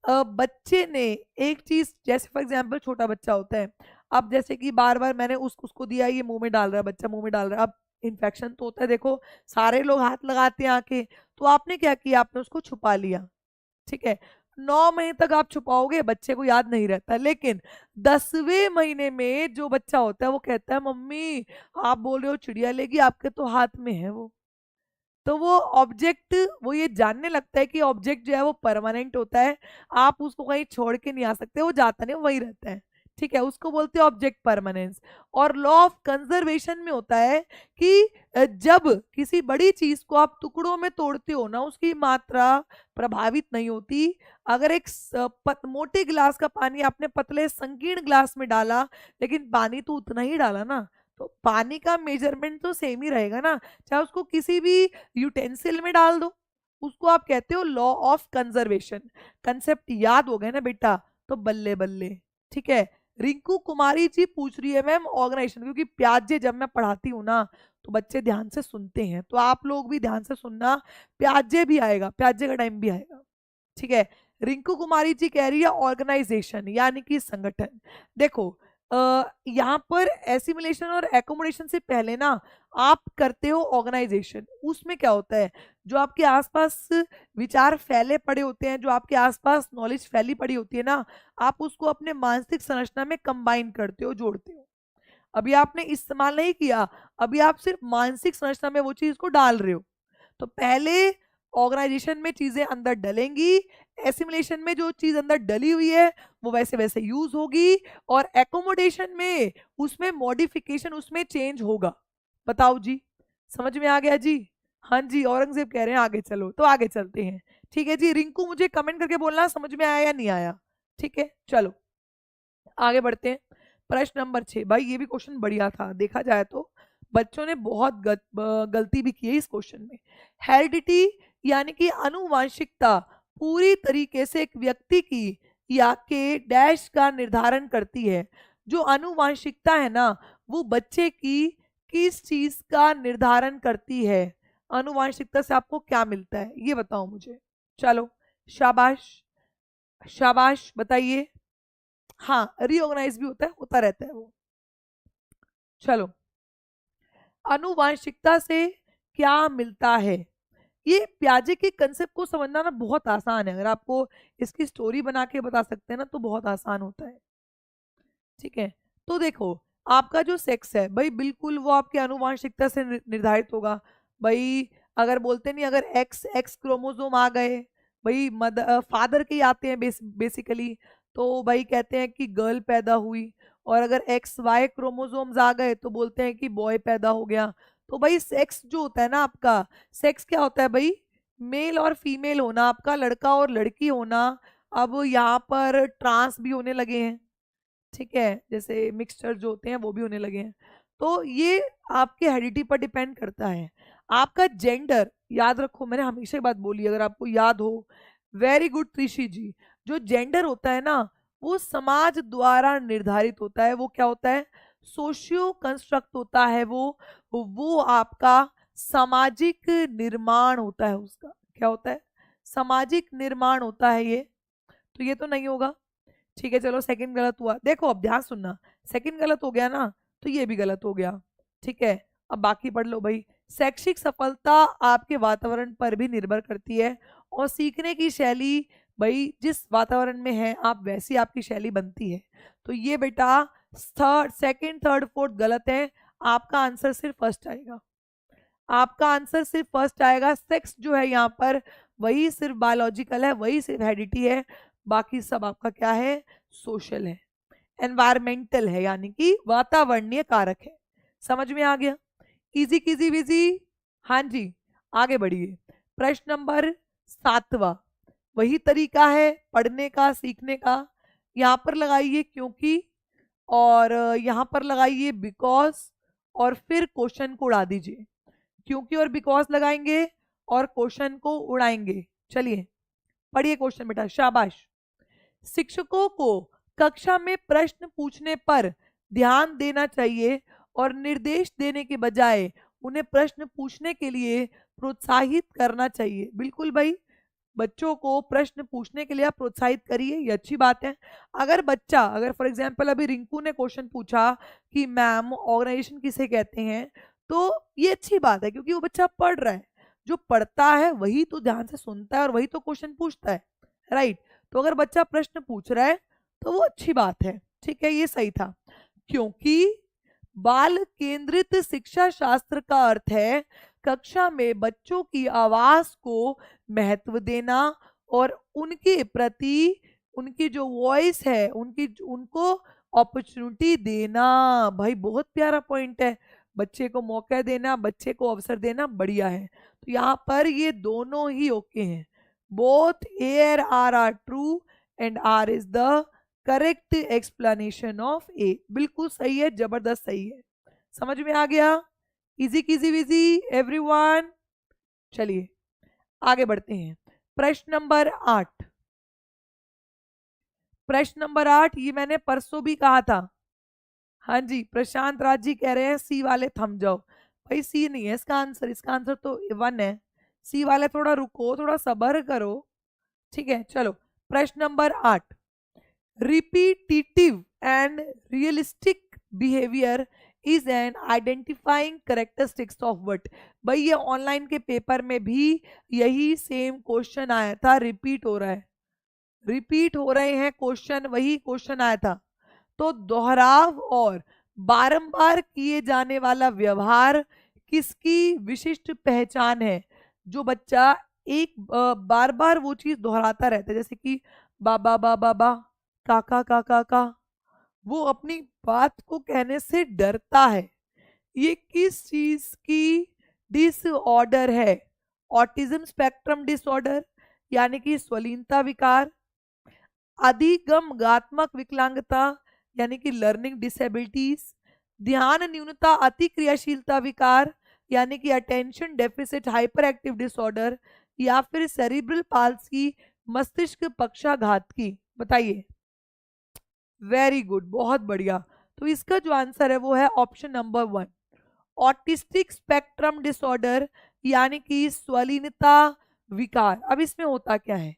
बच्चे ने एक चीज, जैसे फॉर एग्जांपल छोटा बच्चा होता है, अब जैसे कि बार बार मैंने उसको दिया, ये मुंह में डाल रहा है, बच्चा मुंह में डाल रहा है, अब इन्फेक्शन तो होता है, देखो सारे लोग हाथ लगाते हैं आके, तो आपने क्या किया? आपने उसको छुपा लिया। ठीक है, 9 महीने तक आप छुपाओगे, बच्चे को याद नहीं रहता, लेकिन 10वें महीने में जो बच्चा होता है वो कहता है मम्मी आप बोल रहे हो चिड़िया लेगी, आपके तो हाथ में है वो। तो वो ऑब्जेक्ट, वो ये जानने लगता है कि ऑब्जेक्ट जो है वो परमानेंट होता है, आप उसको कहीं छोड़ के नहीं आ सकते, वो जाता नहीं, वो वही रहता है। ठीक है, उसको बोलते हैं ऑब्जेक्ट परमानेंस। और लॉ ऑफ कंजर्वेशन में होता है कि जब किसी बड़ी चीज को आप टुकड़ों में तोड़ते हो ना, उसकी मात्रा प्रभावित नहीं होती। अगर एक मोटे गिलास का पानी आपने पतले संकीर्ण ग्लास में डाला, लेकिन पानी तो उतना ही डाला ना, तो पानी का मेजरमेंट तो सेम ही रहेगा ना, चाहे उसको किसी भी यूटेंसिल में डाल दो। उसको आप कहते हो लॉ ऑफ कंजर्वेशन। कंसेप्ट याद हो गए ना बेटा? तो बल्ले बल्ले। ठीक है, रिंकू कुमारी जी पूछ रही है मैम ऑर्गेनाइजेशन, क्योंकि प्याजे जब मैं पढ़ाती हूँ ना तो बच्चे ध्यान से सुनते हैं, तो आप लोग भी ध्यान से सुनना, प्याजे भी आएगा, प्याजे का टाइम भी आएगा। ठीक है, रिंकू कुमारी जी कह रही है ऑर्गेनाइजेशन यानी कि संगठन। देखो यहाँ पर एसिमिलेशन और एकोमोडेशन से पहले ना आप करते हो ऑर्गेनाइजेशन। उसमें क्या होता है, जो आपके आसपास विचार फैले पड़े होते हैं, जो आपके आसपास नॉलेज फैली पड़ी होती है ना, आप उसको अपने मानसिक संरचना में कंबाइन करते हो, जोड़ते हो। अभी आपने इस्तेमाल नहीं किया, अभी आप सिर्फ मानसिक संरचना में वो चीज को डाल रहे हो। तो पहले ऑर्गेनाइजेशन में चीजें अंदर डलेंगी, एसिमुलेशन में जो चीज अंदर डली हुई है वो वैसे वैसे यूज होगी, और एकोमोडेशन में उसमें मॉडिफिकेशन, उसमें चेंज होगा। बताओ जी, समझ में आ गया जी? हाँ जी, औरंगजेब कह रहे हैं आगे चलो, तो आगे चलते हैं। ठीक है जी, रिंकू मुझे कमेंट करके बोलना समझ में आया या नहीं आया। ठीक है, चलो आगे बढ़ते हैं। प्रश्न नंबर 6, भाई ये भी क्वेश्चन बढ़िया था, देखा जाए तो बच्चों ने बहुत गलती भी की है इस क्वेश्चन में। हेरिडिटी यानी कि अनुवांशिकता पूरी तरीके से एक व्यक्ति की या के डैश का निर्धारण करती है। जो अनुवांशिकता है ना, वो बच्चे की किस चीज का निर्धारण करती है? अनुवांशिकता से आपको क्या मिलता है ये बताओ मुझे। चलो शाबाश, शाबाश बताइए। हाँ, रीऑर्गेनाइज भी होता है, होता रहता है वो। चलो, अनुवांशिकता से क्या मिलता है? ये प्याजे के कंसेप्ट को समझना ना बहुत आसान है, अगर आपको इसकी स्टोरी बना के बता सकते हैं ना तो बहुत आसान होता है। ठीक है, तो देखो आपका जो सेक्स है भाई, बिल्कुल वो आपके अनुवांशिकता से निर्धारित होगा। भाई अगर बोलते नहीं, अगर एक्स एक्स क्रोमोसोम आ गए, भाई मदर फादर के ही आते हैं बेसिकली, तो भाई कहते हैं कि गर्ल पैदा हुई। और अगर एक्स वाई क्रोमोसोम्स आ गए तो बोलते हैं कि बॉय पैदा हो गया। तो भाई सेक्स जो होता है ना आपका, सेक्स क्या होता है भाई? मेल और फीमेल होना, आपका लड़का और लड़की होना। अब यहाँ पर ट्रांस भी होने लगे हैं, ठीक है, जैसे मिक्सचर जो होते हैं वो भी होने लगे हैं। तो ये आपके हेरिडिटी पर डिपेंड करता है। आपका जेंडर याद रखो, मैंने हमेशा ये बात बोली, अगर आपको याद हो, वेरी गुड त्रिशी जी। जो जेंडर होता है ना, वो समाज द्वारा निर्धारित होता है। वो क्या होता है? सोशियो कंस्ट्रक्ट होता है। वो आपका सामाजिक निर्माण होता है। उसका क्या होता है? सामाजिक निर्माण होता है ये। तो ये तो नहीं होगा। ठीक है, चलो सेकंड गलत हुआ। देखो अब ध्यान सुनना, सेकंड गलत हो गया ना, तो ये भी गलत हो गया। ठीक है, अब बाकी पढ़ लो भाई। शैक्षिक सफलता आपके वातावरण पर भी निर्भर करती है, और सीखने की शैली भाई जिस वातावरण में है आप वैसी आपकी शैली बनती है। तो ये बेटा थर्ड, सेकंड, थर्ड, फोर्थ गलत है। आपका आंसर सिर्फ फर्स्ट आएगा। आपका आंसर सिर्फ फर्स्ट आएगा। सेक्स जो है यहाँ पर वही सिर्फ बायोलॉजिकल है, वही सिर्फ हेरिडिटी है। बाकी सब आपका क्या है? सोशल है, एनवायरमेंटल है, यानी कि वातावरणीय कारक है। समझ में आ गया? इजी किजी विजी। हाँ जी, आगे बढ़िए। प्रश्न नंबर 7वां, वही तरीका है पढ़ने का, सीखने का। यहाँ पर लगाइए क्योंकि, और यहाँ पर लगाइए बिकॉज, और फिर क्वेश्चन को उड़ा दीजिए। क्योंकि और बिकॉज लगाएंगे और क्वेश्चन को उड़ाएंगे। चलिए पढ़िए क्वेश्चन बेटा, शाबाश। शिक्षकों को कक्षा में प्रश्न पूछने पर ध्यान देना चाहिए और निर्देश देने के बजाय उन्हें प्रश्न पूछने के लिए प्रोत्साहित करना चाहिए। बिल्कुल भाई, बच्चों को प्रश्न पूछने के लिए आप प्रोत्साहित करिए, ये अच्छी बात है। अगर बच्चा, अगर फॉर एग्जांपल अभी रिंकू ने क्वेश्चन पूछा कि मैम ऑर्गेनाइजेशन किसे कहते हैं, तो ये अच्छी बात है क्योंकि वो बच्चा पढ़ रहा है। जो पढ़ता है वही तो ध्यान से सुनता है और वही तो क्वेश्चन पूछता है, राइट? तो अगर बच्चा प्रश्न पूछ रहा है तो वो अच्छी बात है। ठीक है, ये सही था। क्योंकि बाल केंद्रित शिक्षा शास्त्र का अर्थ है कक्षा में बच्चों की आवाज को महत्व देना और उनके प्रति, उनकी जो वॉइस है, उनको अपॉर्चुनिटी देना। भाई बहुत प्यारा पॉइंट है, बच्चे को मौका देना, बच्चे को अवसर देना, बढ़िया है। तो यहाँ पर ये दोनों ही ओके हैं। Both A R true and R is the correct explanation of A. बिल्कुल सही है, जबरदस्त सही है। समझ में आ गया? इजी किजी विजी एवरीवन। चलिए आगे बढ़ते हैं। प्रश्न नंबर 8। प्रश्न नंबर 8 ये मैंने परसों भी कहा था। हाँ जी, प्रशांत राज जी कह रहे हैं सी वाले थम जाओ। भाई सी नहीं है इसका आंसर, इसका आंसर तो 1 है। सी वाले थोड़ा रुको, थोड़ा सब्र करो। ठीक है, चलो प्रश्न number 8। Repetitive and realistic behaviour is an identifying characteristics of what. भाई ये ऑनलाइन के पेपर में भी यही सेम क्वेश्चन आया था, रिपीट हो रहा है, रिपीट हो रहे हैं क्वेश्चन, वही क्वेश्चन आया था। तो दोहराव और बारंबार किए जाने वाला व्यवहार किसकी विशिष्ट पहचान है? जो बच्चा एक बार बार वो चीज दोहराता रहता है, जैसे कि बाबा बाबा बा, काका काका का, वो अपनी बात को कहने से डरता है। ये किस चीज की डिसऑर्डर है? ऑटिज्म स्पेक्ट्रम डिसऑर्डर, यानी कि स्वलीनता विकार, अधिगमगात्मक विकलांगता यानी कि लर्निंग डिसेबिलिटीज, ध्यान न्यूनता अति क्रियाशीलता विकार यानी कि attention deficit hyper active disorder, या फिर सेरिब्रल पाल्सी मस्तिष्क पक्षाघात की? बताइए। वेरी गुड, बहुत बढ़िया। तो इसका जो आंसर है वो है option number 1, autistic spectrum disorder यानी कि स्वलीनता विकार। अब इसमें होता क्या है?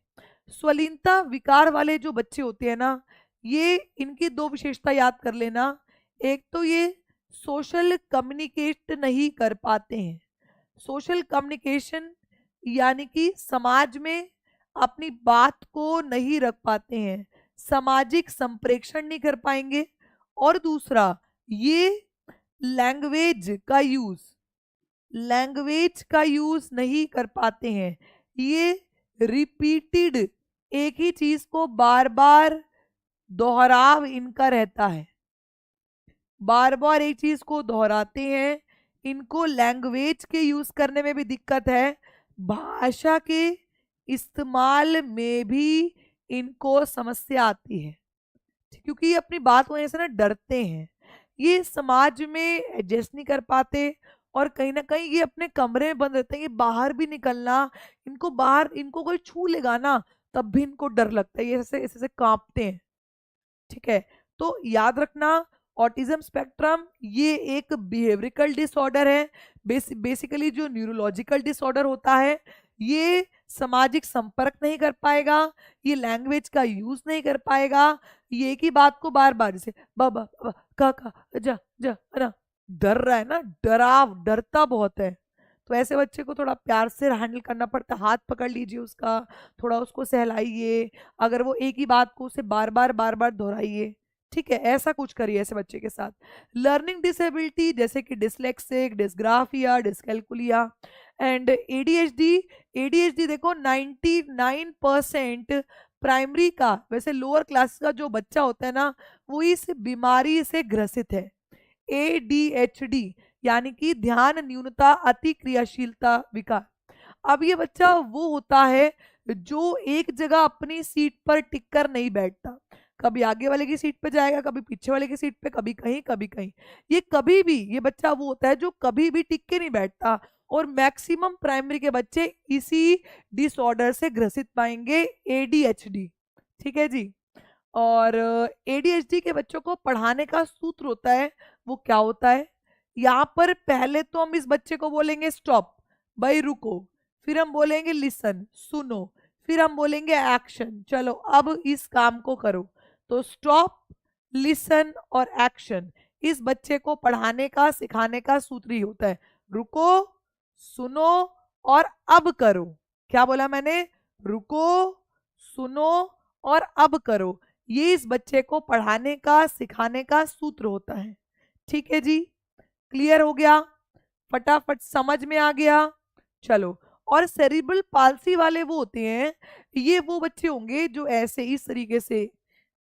स्वलीनता विकार वाले जो बच्चे होते हैं ना, ये इनकी 2 विशेषता याद कर लेना। एक तो ये सोशल कम्युनिकेट नहीं कर पाते हैं। सोशल कम्युनिकेशन यानी कि समाज में अपनी बात को नहीं रख पाते हैं, सामाजिक संप्रेषण नहीं कर पाएंगे। और दूसरा, ये लैंग्वेज का यूज नहीं कर पाते हैं। ये रिपीटेड, एक ही चीज को बार बार दोहराव इनका रहता है, बार बार एक चीज को दोहराते हैं। इनको लैंग्वेज के यूज करने में भी दिक्कत है, भाषा के इस्तेमाल में भी इनको समस्या आती है, क्योंकि ये अपनी बात होने से ना डरते हैं। ये समाज में एडजस्ट नहीं कर पाते और कहीं ना कहीं ये अपने कमरे में बंद रहते हैं, ये बाहर भी निकलना, इनको बाहर, इनको कोई छू लेगा ना तब भी इनको डर लगता है, ये ऐसे ऐसे ऐसे कांपते हैं। ठीक है, तो याद रखना, ऑटिज्म स्पेक्ट्रम ये एक बिहेवियरल डिसऑर्डर है। बेसिकली जो न्यूरोलॉजिकल डिसऑर्डर होता है, ये सामाजिक संपर्क नहीं कर पाएगा, ये लैंग्वेज का यूज नहीं कर पाएगा, ये एक ही बात को बार बार, जैसे बाबा बाबा का जा जा, है ना, डर रहा है ना, डरता बहुत है। तो ऐसे बच्चे को थोड़ा प्यार से हैंडल करना पड़ता है, हाथ पकड़ लीजिए उसका, थोड़ा उसको सहलाइए, अगर वो एक ही बात को उसे बार बार दोहराइए। ठीक है, ऐसा कुछ करिए ऐसे बच्चे के साथ। लर्निंग डिसेबिलिटी जैसे कि dyslexic, dysgraphia, dyscalculia and ADHD. ADHD देखो 99% प्राइमरी का, वैसे लोअर क्लास का जो बच्चा होता है ना, वो इस बीमारी से ग्रसित है। एडीएचडी यानी कि ध्यान न्यूनता अति क्रियाशीलता विकार। अब ये बच्चा वो होता है जो एक जगह अपनी सीट पर टिक कर नहीं बैठता, कभी आगे वाले की सीट पे जाएगा, कभी पीछे वाले की सीट पे, कभी कहीं कभी कहीं। ये कभी भी, ये बच्चा वो होता है जो कभी भी टिक के नहीं बैठता, और मैक्सिमम प्राइमरी के बच्चे इसी डिसऑर्डर से ग्रसित पाएंगे, एडीएचडी। ठीक है जी। और एडीएचडी के बच्चों को पढ़ाने का सूत्र होता है, वो क्या होता है? यहाँ पर पहले तो हम इस बच्चे को बोलेंगे स्टॉप, भाई रुको, फिर हम बोलेंगे लिसन, सुनो, फिर हम बोलेंगे एक्शन, चलो अब इस काम को करो। तो स्टॉप, लिसन और एक्शन इस बच्चे को पढ़ाने का, सिखाने का सूत्र ही होता है। रुको, सुनो और अब करो। क्या बोला मैंने? रुको, सुनो और अब करो, ये इस बच्चे को पढ़ाने का, सिखाने का सूत्र होता है। ठीक है जी, क्लियर हो गया? फटाफट समझ में आ गया? चलो। और सेरिब्रल पाल्सी वाले वो होते हैं, ये वो बच्चे होंगे जो ऐसे इस तरीके से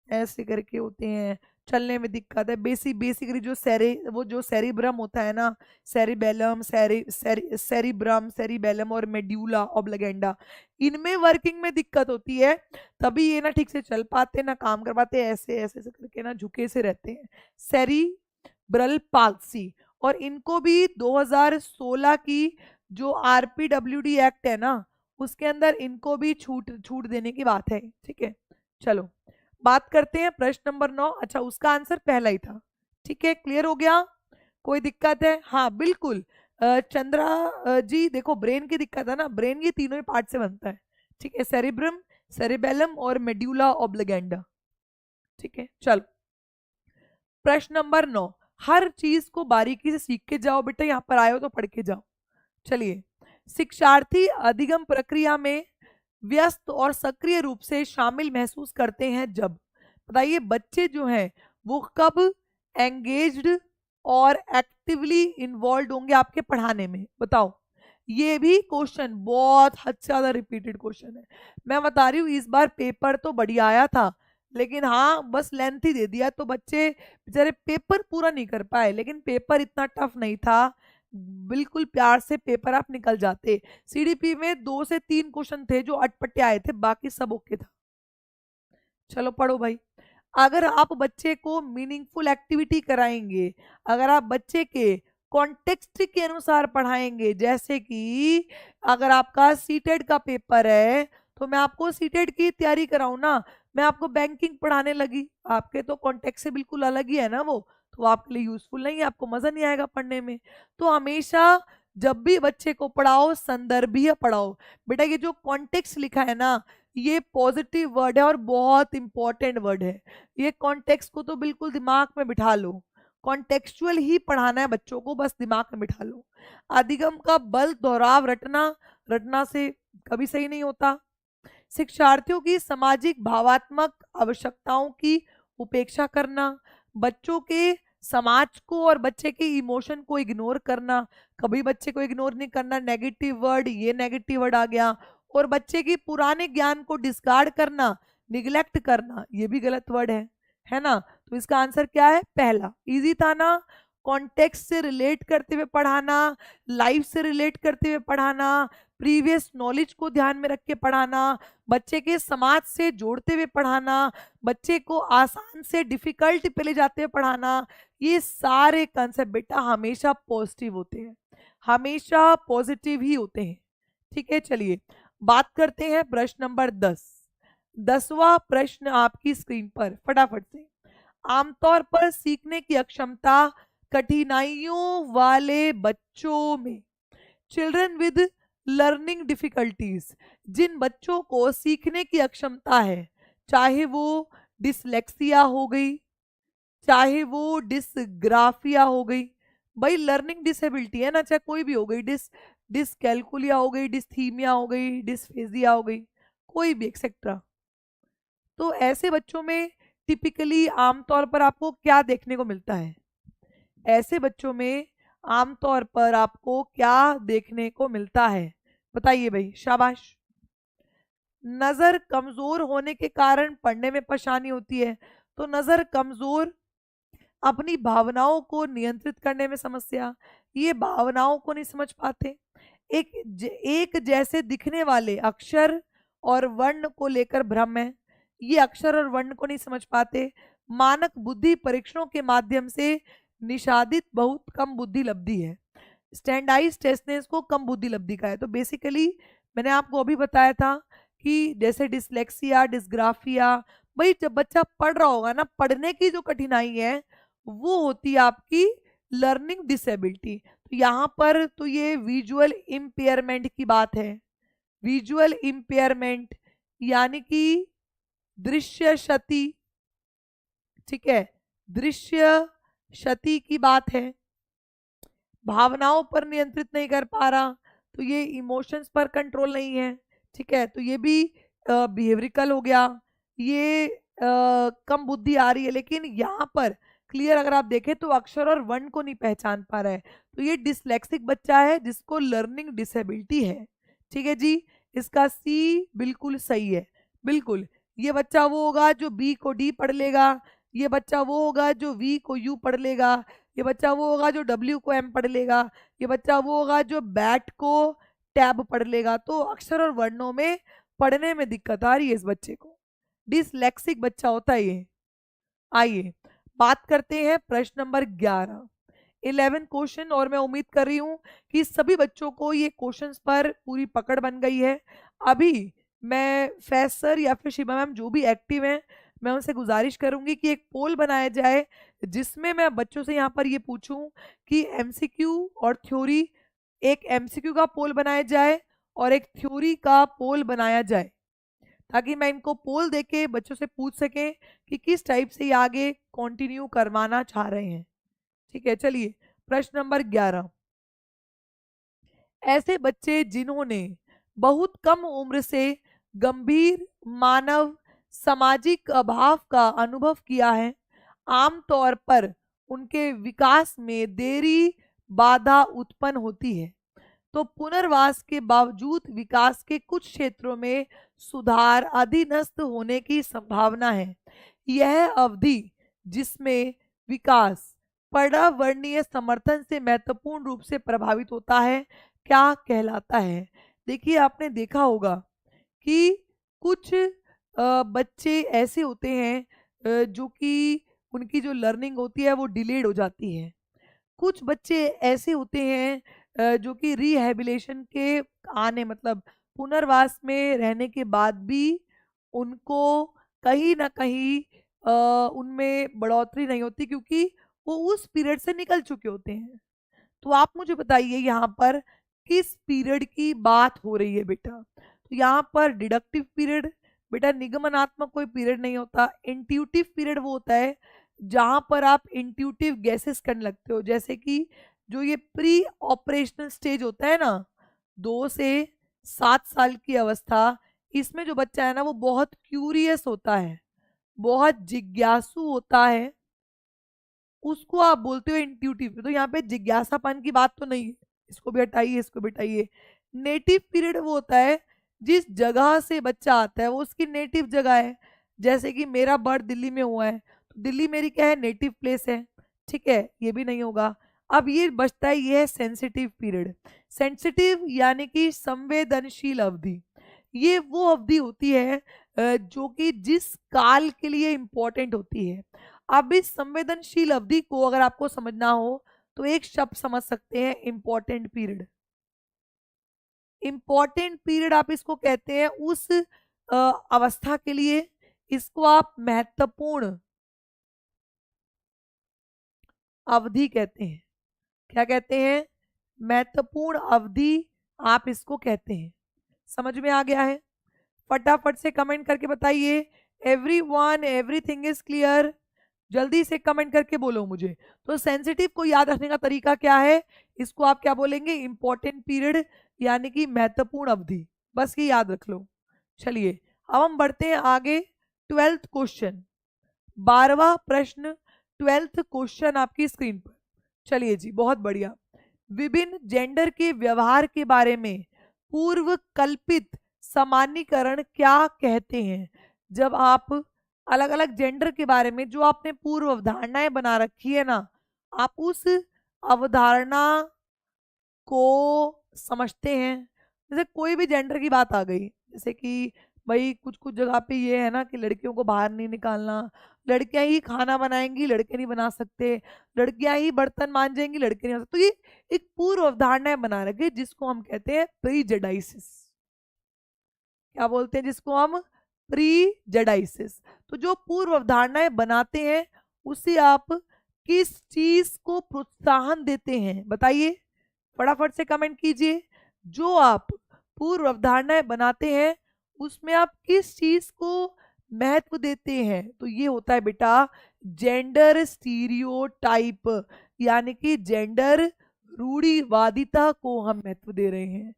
ऐसे करके होते हैं, चलने में दिक्कत है। बेसिकली जो वो जो सेरिब्रम होता है ना, सेरिबेलम, सेरिब्रम, सेरिबेलम और मेड्यूला ऑब्लिगेंडा, इनमें वर्किंग में दिक्कत होती है, तभी ये ना ठीक से चल पाते, ना काम कर पाते, ऐसे ऐसे ऐसे करके ना झुके से रहते हैं, सेरिब्रल पाल्सी। और इनको भी 2016 की जो आरपीडब्ल्यूडी एक्ट है ना, उसके अंदर इनको भी छूट छूट देने की बात है। ठीक है, चलो बात करते हैं प्रश्न नंबर 9। अच्छा, उसका आंसर पहला ही था। ठीक है, क्लियर हो गया? कोई दिक्कत है? हाँ बिल्कुल। चंद्रा जी देखो, ब्रेन की दिक्कत है ना, ब्रेन ये तीनों ही पार्ट से बनता है। ठीक है, सेरिब्रम, सेरिबेलम और मेड्यूला ऑब्लिगेंडा। ठीक है, चलो प्रश्न नंबर 9। हर चीज को बारीकी से सीख के जाओ बेटा, यहाँ पर आए हो तो पढ़ के जाओ। चलिए, शिक्षार्थी अधिगम प्रक्रिया में व्यस्त और सक्रिय रूप से शामिल महसूस करते हैं जब, बताइए बच्चे जो हैं वो कब एंगेज्ड और एक्टिवली इन्वॉल्व होंगे आपके पढ़ाने में? बताओ। ये भी क्वेश्चन बहुत हद से ज्यादा रिपीटेड क्वेश्चन है। मैं बता रही हूँ, इस बार पेपर तो बढ़िया आया था, लेकिन हाँ बस लेंथ ही दे दिया, तो बच्चे बेचारे पेपर पूरा नहीं कर पाए, लेकिन पेपर इतना टफ नहीं था, बिल्कुल प्यार से पेपर आप निकल जाते। सीडीपी में 2 से 3 क्वेश्चन थे जो अटपटे आए थे, बाकी सब ओके था। चलो पढ़ो भाई। अगर आप बच्चे को मीनिंगफुल एक्टिविटी कराएंगे, अगर आप बच्चे के कॉन्टेक्स्ट के अनुसार पढ़ाएंगे, जैसे कि अगर आपका सीटेट का पेपर है तो मैं आपको सीटेट की तैयारी कराऊं ना, मैं आपको बैंकिंग पढ़ाने लगी, आपके तो कॉन्टेक्स्ट से बिल्कुल अलग ही है ना वो, तो आपके लिए यूजफुल नहीं है, आपको मजा नहीं आएगा पढ़ने में। तो हमेशा जब भी बच्चे को पढ़ाओ, संदर्भीय पढ़ाओ। बेटा ये जो कॉन्टेक्स्ट लिखा है ना, ये पॉजिटिव वर्ड है और बहुत इंपॉर्टेंट वर्ड है। ये कॉन्टेक्स्ट को तो बिल्कुल दिमाग में बिठा लो, कॉन्टेक्चुअल ही पढ़ाना है बच्चों को, बस दिमाग में बिठा लो। अधिगम का बल, दोहराव, रटना, रटना से कभी सही नहीं होता। शिक्षार्थियों की सामाजिक भावात्मक आवश्यकताओं की उपेक्षा करना, बच्चों के समाज को और बच्चे के इमोशन को इग्नोर करना, कभी बच्चे को इग्नोर नहीं करना, नेगेटिव वर्ड, ये नेगेटिव वर्ड आ गया। और बच्चे की पुराने ज्ञान को डिस्कार्ड करना, निग्लेक्ट करना, ये भी गलत वर्ड है ना? तो इसका आंसर क्या है? पहला। इजी था ना? कॉन्टेक्स्ट से रिलेट करते हुए पढ़ाना, लाइफ से रिलेट करते हुए पढ़ाना, प्रीवियस नॉलेज को ध्यान में रख के पढ़ाना, बच्चे के समाज से जोड़ते हुए पढ़ाना, बच्चे को आसान से डिफिकल्ट पे ले जाते हुए पढ़ाना, ये सारे कंसेप्ट बेटा हमेशा पॉजिटिव होते हैं, हमेशा पॉजिटिव ही होते हैं। ठीक है, चलिए बात करते हैं प्रश्न नंबर 10। 10वां प्रश्न आपकी स्क्रीन पर फटाफट से। आमतौर पर सीखने की अक्षमता कठिनाइयों वाले बच्चों में, चिल्ड्रन विद लर्निंग डिफिकल्टीज, जिन बच्चों को सीखने की अक्षमता है, चाहे वो डिसलेक्सिया हो गई, चाहे वो डिसग्राफिया हो गई, भाई लर्निंग डिसेबिलिटी है ना, चाहे कोई भी हो गई, डिसकैलकुलिया हो गई, डिस्थीमिया हो गई, डिस्फेजिया हो गई, कोई भी एक्सेट्रा। तो ऐसे बच्चों में टिपिकली आमतौर पर आपको क्या देखने को मिलता है? ऐसे बच्चों में आमतौर पर आपको क्या देखने को मिलता है? बताइए भाई, शाबाश। नजर कमजोर होने के कारण पढ़ने में परेशानी होती है, तो नजर कमजोर, अपनी भावनाओं को नियंत्रित करने में समस्या, ये भावनाओं को नहीं समझ पाते, एक जैसे दिखने वाले अक्षर और वर्ण को लेकर भ्रम है, ये अक्षर और वर्ण को नहीं समझ पाते, मानक बुद्धि परीक्षणों के माध्यम से निषादित बहुत कम बुद्धि लब्धि है, स्टैंडाइज टेस्ट ने इसको कम बुद्धि लब्धि का है। तो बेसिकली मैंने आपको अभी बताया था कि जैसे डिसलेक्सिया, डिसग्राफिया, भाई जब बच्चा पढ़ रहा होगा ना, पढ़ने की जो कठिनाई है वो होती है आपकी लर्निंग डिसेबिलिटी। तो यहाँ पर तो ये विजुअल इम्पेयरमेंट की बात है, विजुअल इम्पेयरमेंट यानी कि दृश्य क्षति, ठीक है, दृश्य क्षति की बात है। भावनाओं पर नियंत्रित नहीं कर पा रहा, तो ये इमोशंस पर कंट्रोल नहीं है, ठीक है, तो ये भी बिहेवियरिकल हो गया, ये कम बुद्धि आ रही है। लेकिन यहाँ पर क्लियर अगर आप देखें तो अक्षर और वर्ण को नहीं पहचान पा रहा है, तो ये डिसलेक्सिक बच्चा है जिसको लर्निंग डिसेबिलिटी है। ठीक है जी, इसका सी बिल्कुल सही है, बिल्कुल। ये बच्चा वो होगा जो बी को डी पढ़ लेगा, ये बच्चा वो होगा जो वी को यू पढ़ लेगा, ये बच्चा वो होगा जो डब्ल्यू को एम पढ़ लेगा, ये बच्चा वो होगा जो बैट को टैब पढ़ लेगा। तो अक्षर और वर्णों में पढ़ने में दिक्कत आ रही है इस बच्चे को, डिसलेक्सिक बच्चा होता है ये। आइए बात करते हैं प्रश्न नंबर 11 क्वेश्चन, और मैं उम्मीद कर रही हूं कि सभी बच्चों को ये क्वेश्चंस पर पूरी पकड़ बन गई है। अभी मैं फैज सर या फिर शिवा मैम जो भी एक्टिव हैं, मैं उनसे गुजारिश करूंगी कि एक पोल बनाया जाए जिसमें मैं बच्चों से यहाँ पर ये पूछूं कि एमसीक्यू और थ्योरी, एक एमसीक्यू का पोल बनाया जाए और एक थ्योरी का पोल बनाया जाए, ताकि मैं इनको पोल देके बच्चों से पूछ सकें कि किस टाइप से ये आगे कंटिन्यू करवाना चाह रहे हैं। ठीक है, चलिए प्रश्न नंबर 11। ऐसे बच्चे जिन्होंने बहुत कम उम्र से गंभीर मानव सामाजिक अभाव का अनुभव किया है, आमतौर पर उनके विकास में देरी बाधा उत्पन्न होती है, तो पुनर्वास के बावजूद विकास के कुछ क्षेत्रों में सुधार अधीनस्थ होने की संभावना है। यह अवधि जिसमें विकास पर्यावरणीय समर्थन से महत्वपूर्ण रूप से प्रभावित होता है क्या कहलाता है? देखिए आपने देखा होगा कि कुछ बच्चे ऐसे होते हैं जो कि उनकी जो लर्निंग होती है वो डिलेड हो जाती है, कुछ बच्चे ऐसे होते हैं जो कि रिहेबिलिटेशन के आने, मतलब पुनर्वास में रहने के बाद भी उनको कहीं ना कहीं उनमें बढ़ोतरी नहीं होती, क्योंकि वो उस पीरियड से निकल चुके होते हैं। तो आप मुझे बताइए यहाँ पर किस पीरियड की बात हो रही है बेटा? तो यहाँ पर डिडक्टिव पीरियड, बेटा निगमनात्मक कोई पीरियड नहीं होता। इंट्यूटिव पीरियड वो होता है जहां पर आप इंट्यूटिव गैसेस करने लगते हो, जैसे कि जो ये प्री ऑपरेशनल स्टेज होता है ना, 2 से 7 साल की अवस्था, इसमें जो बच्चा है ना वो बहुत क्यूरियस होता है, बहुत जिज्ञासु होता है, उसको आप बोलते हो इंट्यूटिव। तो यहाँ पे जिज्ञासापन की बात तो नहीं है, इसको भी हटाइए, इसको भी हटाइए। नेटिव पीरियड वो होता है जिस जगह से बच्चा आता है वो उसकी नेटिव जगह है, जैसे कि मेरा बर्थ दिल्ली में हुआ है तो दिल्ली मेरी क्या है, नेटिव प्लेस है। ठीक है, ये भी नहीं होगा। अब ये बचता है, ये है सेंसिटिव पीरियड। सेंसिटिव यानी कि संवेदनशील अवधि। ये वो अवधि होती है जो कि जिस काल के लिए इंपॉर्टेंट होती है। अब इस संवेदनशील अवधि को अगर आपको समझना हो तो एक शब्द समझ सकते हैं, इंपॉर्टेंट पीरियड। इंपॉर्टेंट पीरियड आप इसको कहते हैं उस अवस्था के लिए, इसको आप महत्वपूर्ण अवधि कहते हैं। क्या कहते हैं? महत्वपूर्ण अवधि आप इसको कहते हैं। समझ में आ गया है? फटाफट से कमेंट करके बताइए। Everyone, everything is clear? जल्दी से कमेंट करके बोलो मुझे। तो सेंसिटिव को याद रखने का तरीका क्या है? इसको आप क्या बोलेंगे? इंपॉर्टेंट पीरियड यानी कि महत्वपूर्ण अवधि। बस ये याद रख लो। चलिए अब हम बढ़ते हैं आगे। 12th क्वेश्चन, 12वां प्रश्न, 12th क्वेश्चन आपकी स्क्रीन पर। चलिए जी, बहुत बढ़िया। विभिन्न जेंडर के व्यवहार के बारे में पूर्व कल्पित सामान्यीकरण क्या कहते हैं? जब आप अलग अलग जेंडर के बारे में जो आपने पूर्व अवधारणाएं बना रखी है ना, आप उस अवधारणा को समझते हैं। जैसे कोई भी जेंडर की बात आ गई, जैसे कि भाई कुछ कुछ जगह पे ये है ना कि लड़कियों को बाहर नहीं निकालना, लड़कियां ही खाना बनाएंगी, लड़के नहीं बना सकते, लड़कियां ही बर्तन मांजेंगी, लड़के नहीं बना सकते। तो ये एक पूर्व अवधारणाएं बना रखे जिसको हम कहते हैं प्रीजेडाइसिस। क्या बोलते हैं जिसको हम? प्रीजेडाइसिस। तो जो पूर्व अवधारणाएं बनाते हैं उसे आप किस चीज को प्रोत्साहन देते हैं? बताइए, फटाफट से कमेंट कीजिए। जो आप पूर्व अवधारणाएं बनाते हैं उसमें आप किस चीज को महत्व देते हैं? तो ये होता है बेटा जेंडर स्टीरियोटाइप, यानी कि जेंडर रूढ़िवादिता को हम महत्व दे रहे हैं।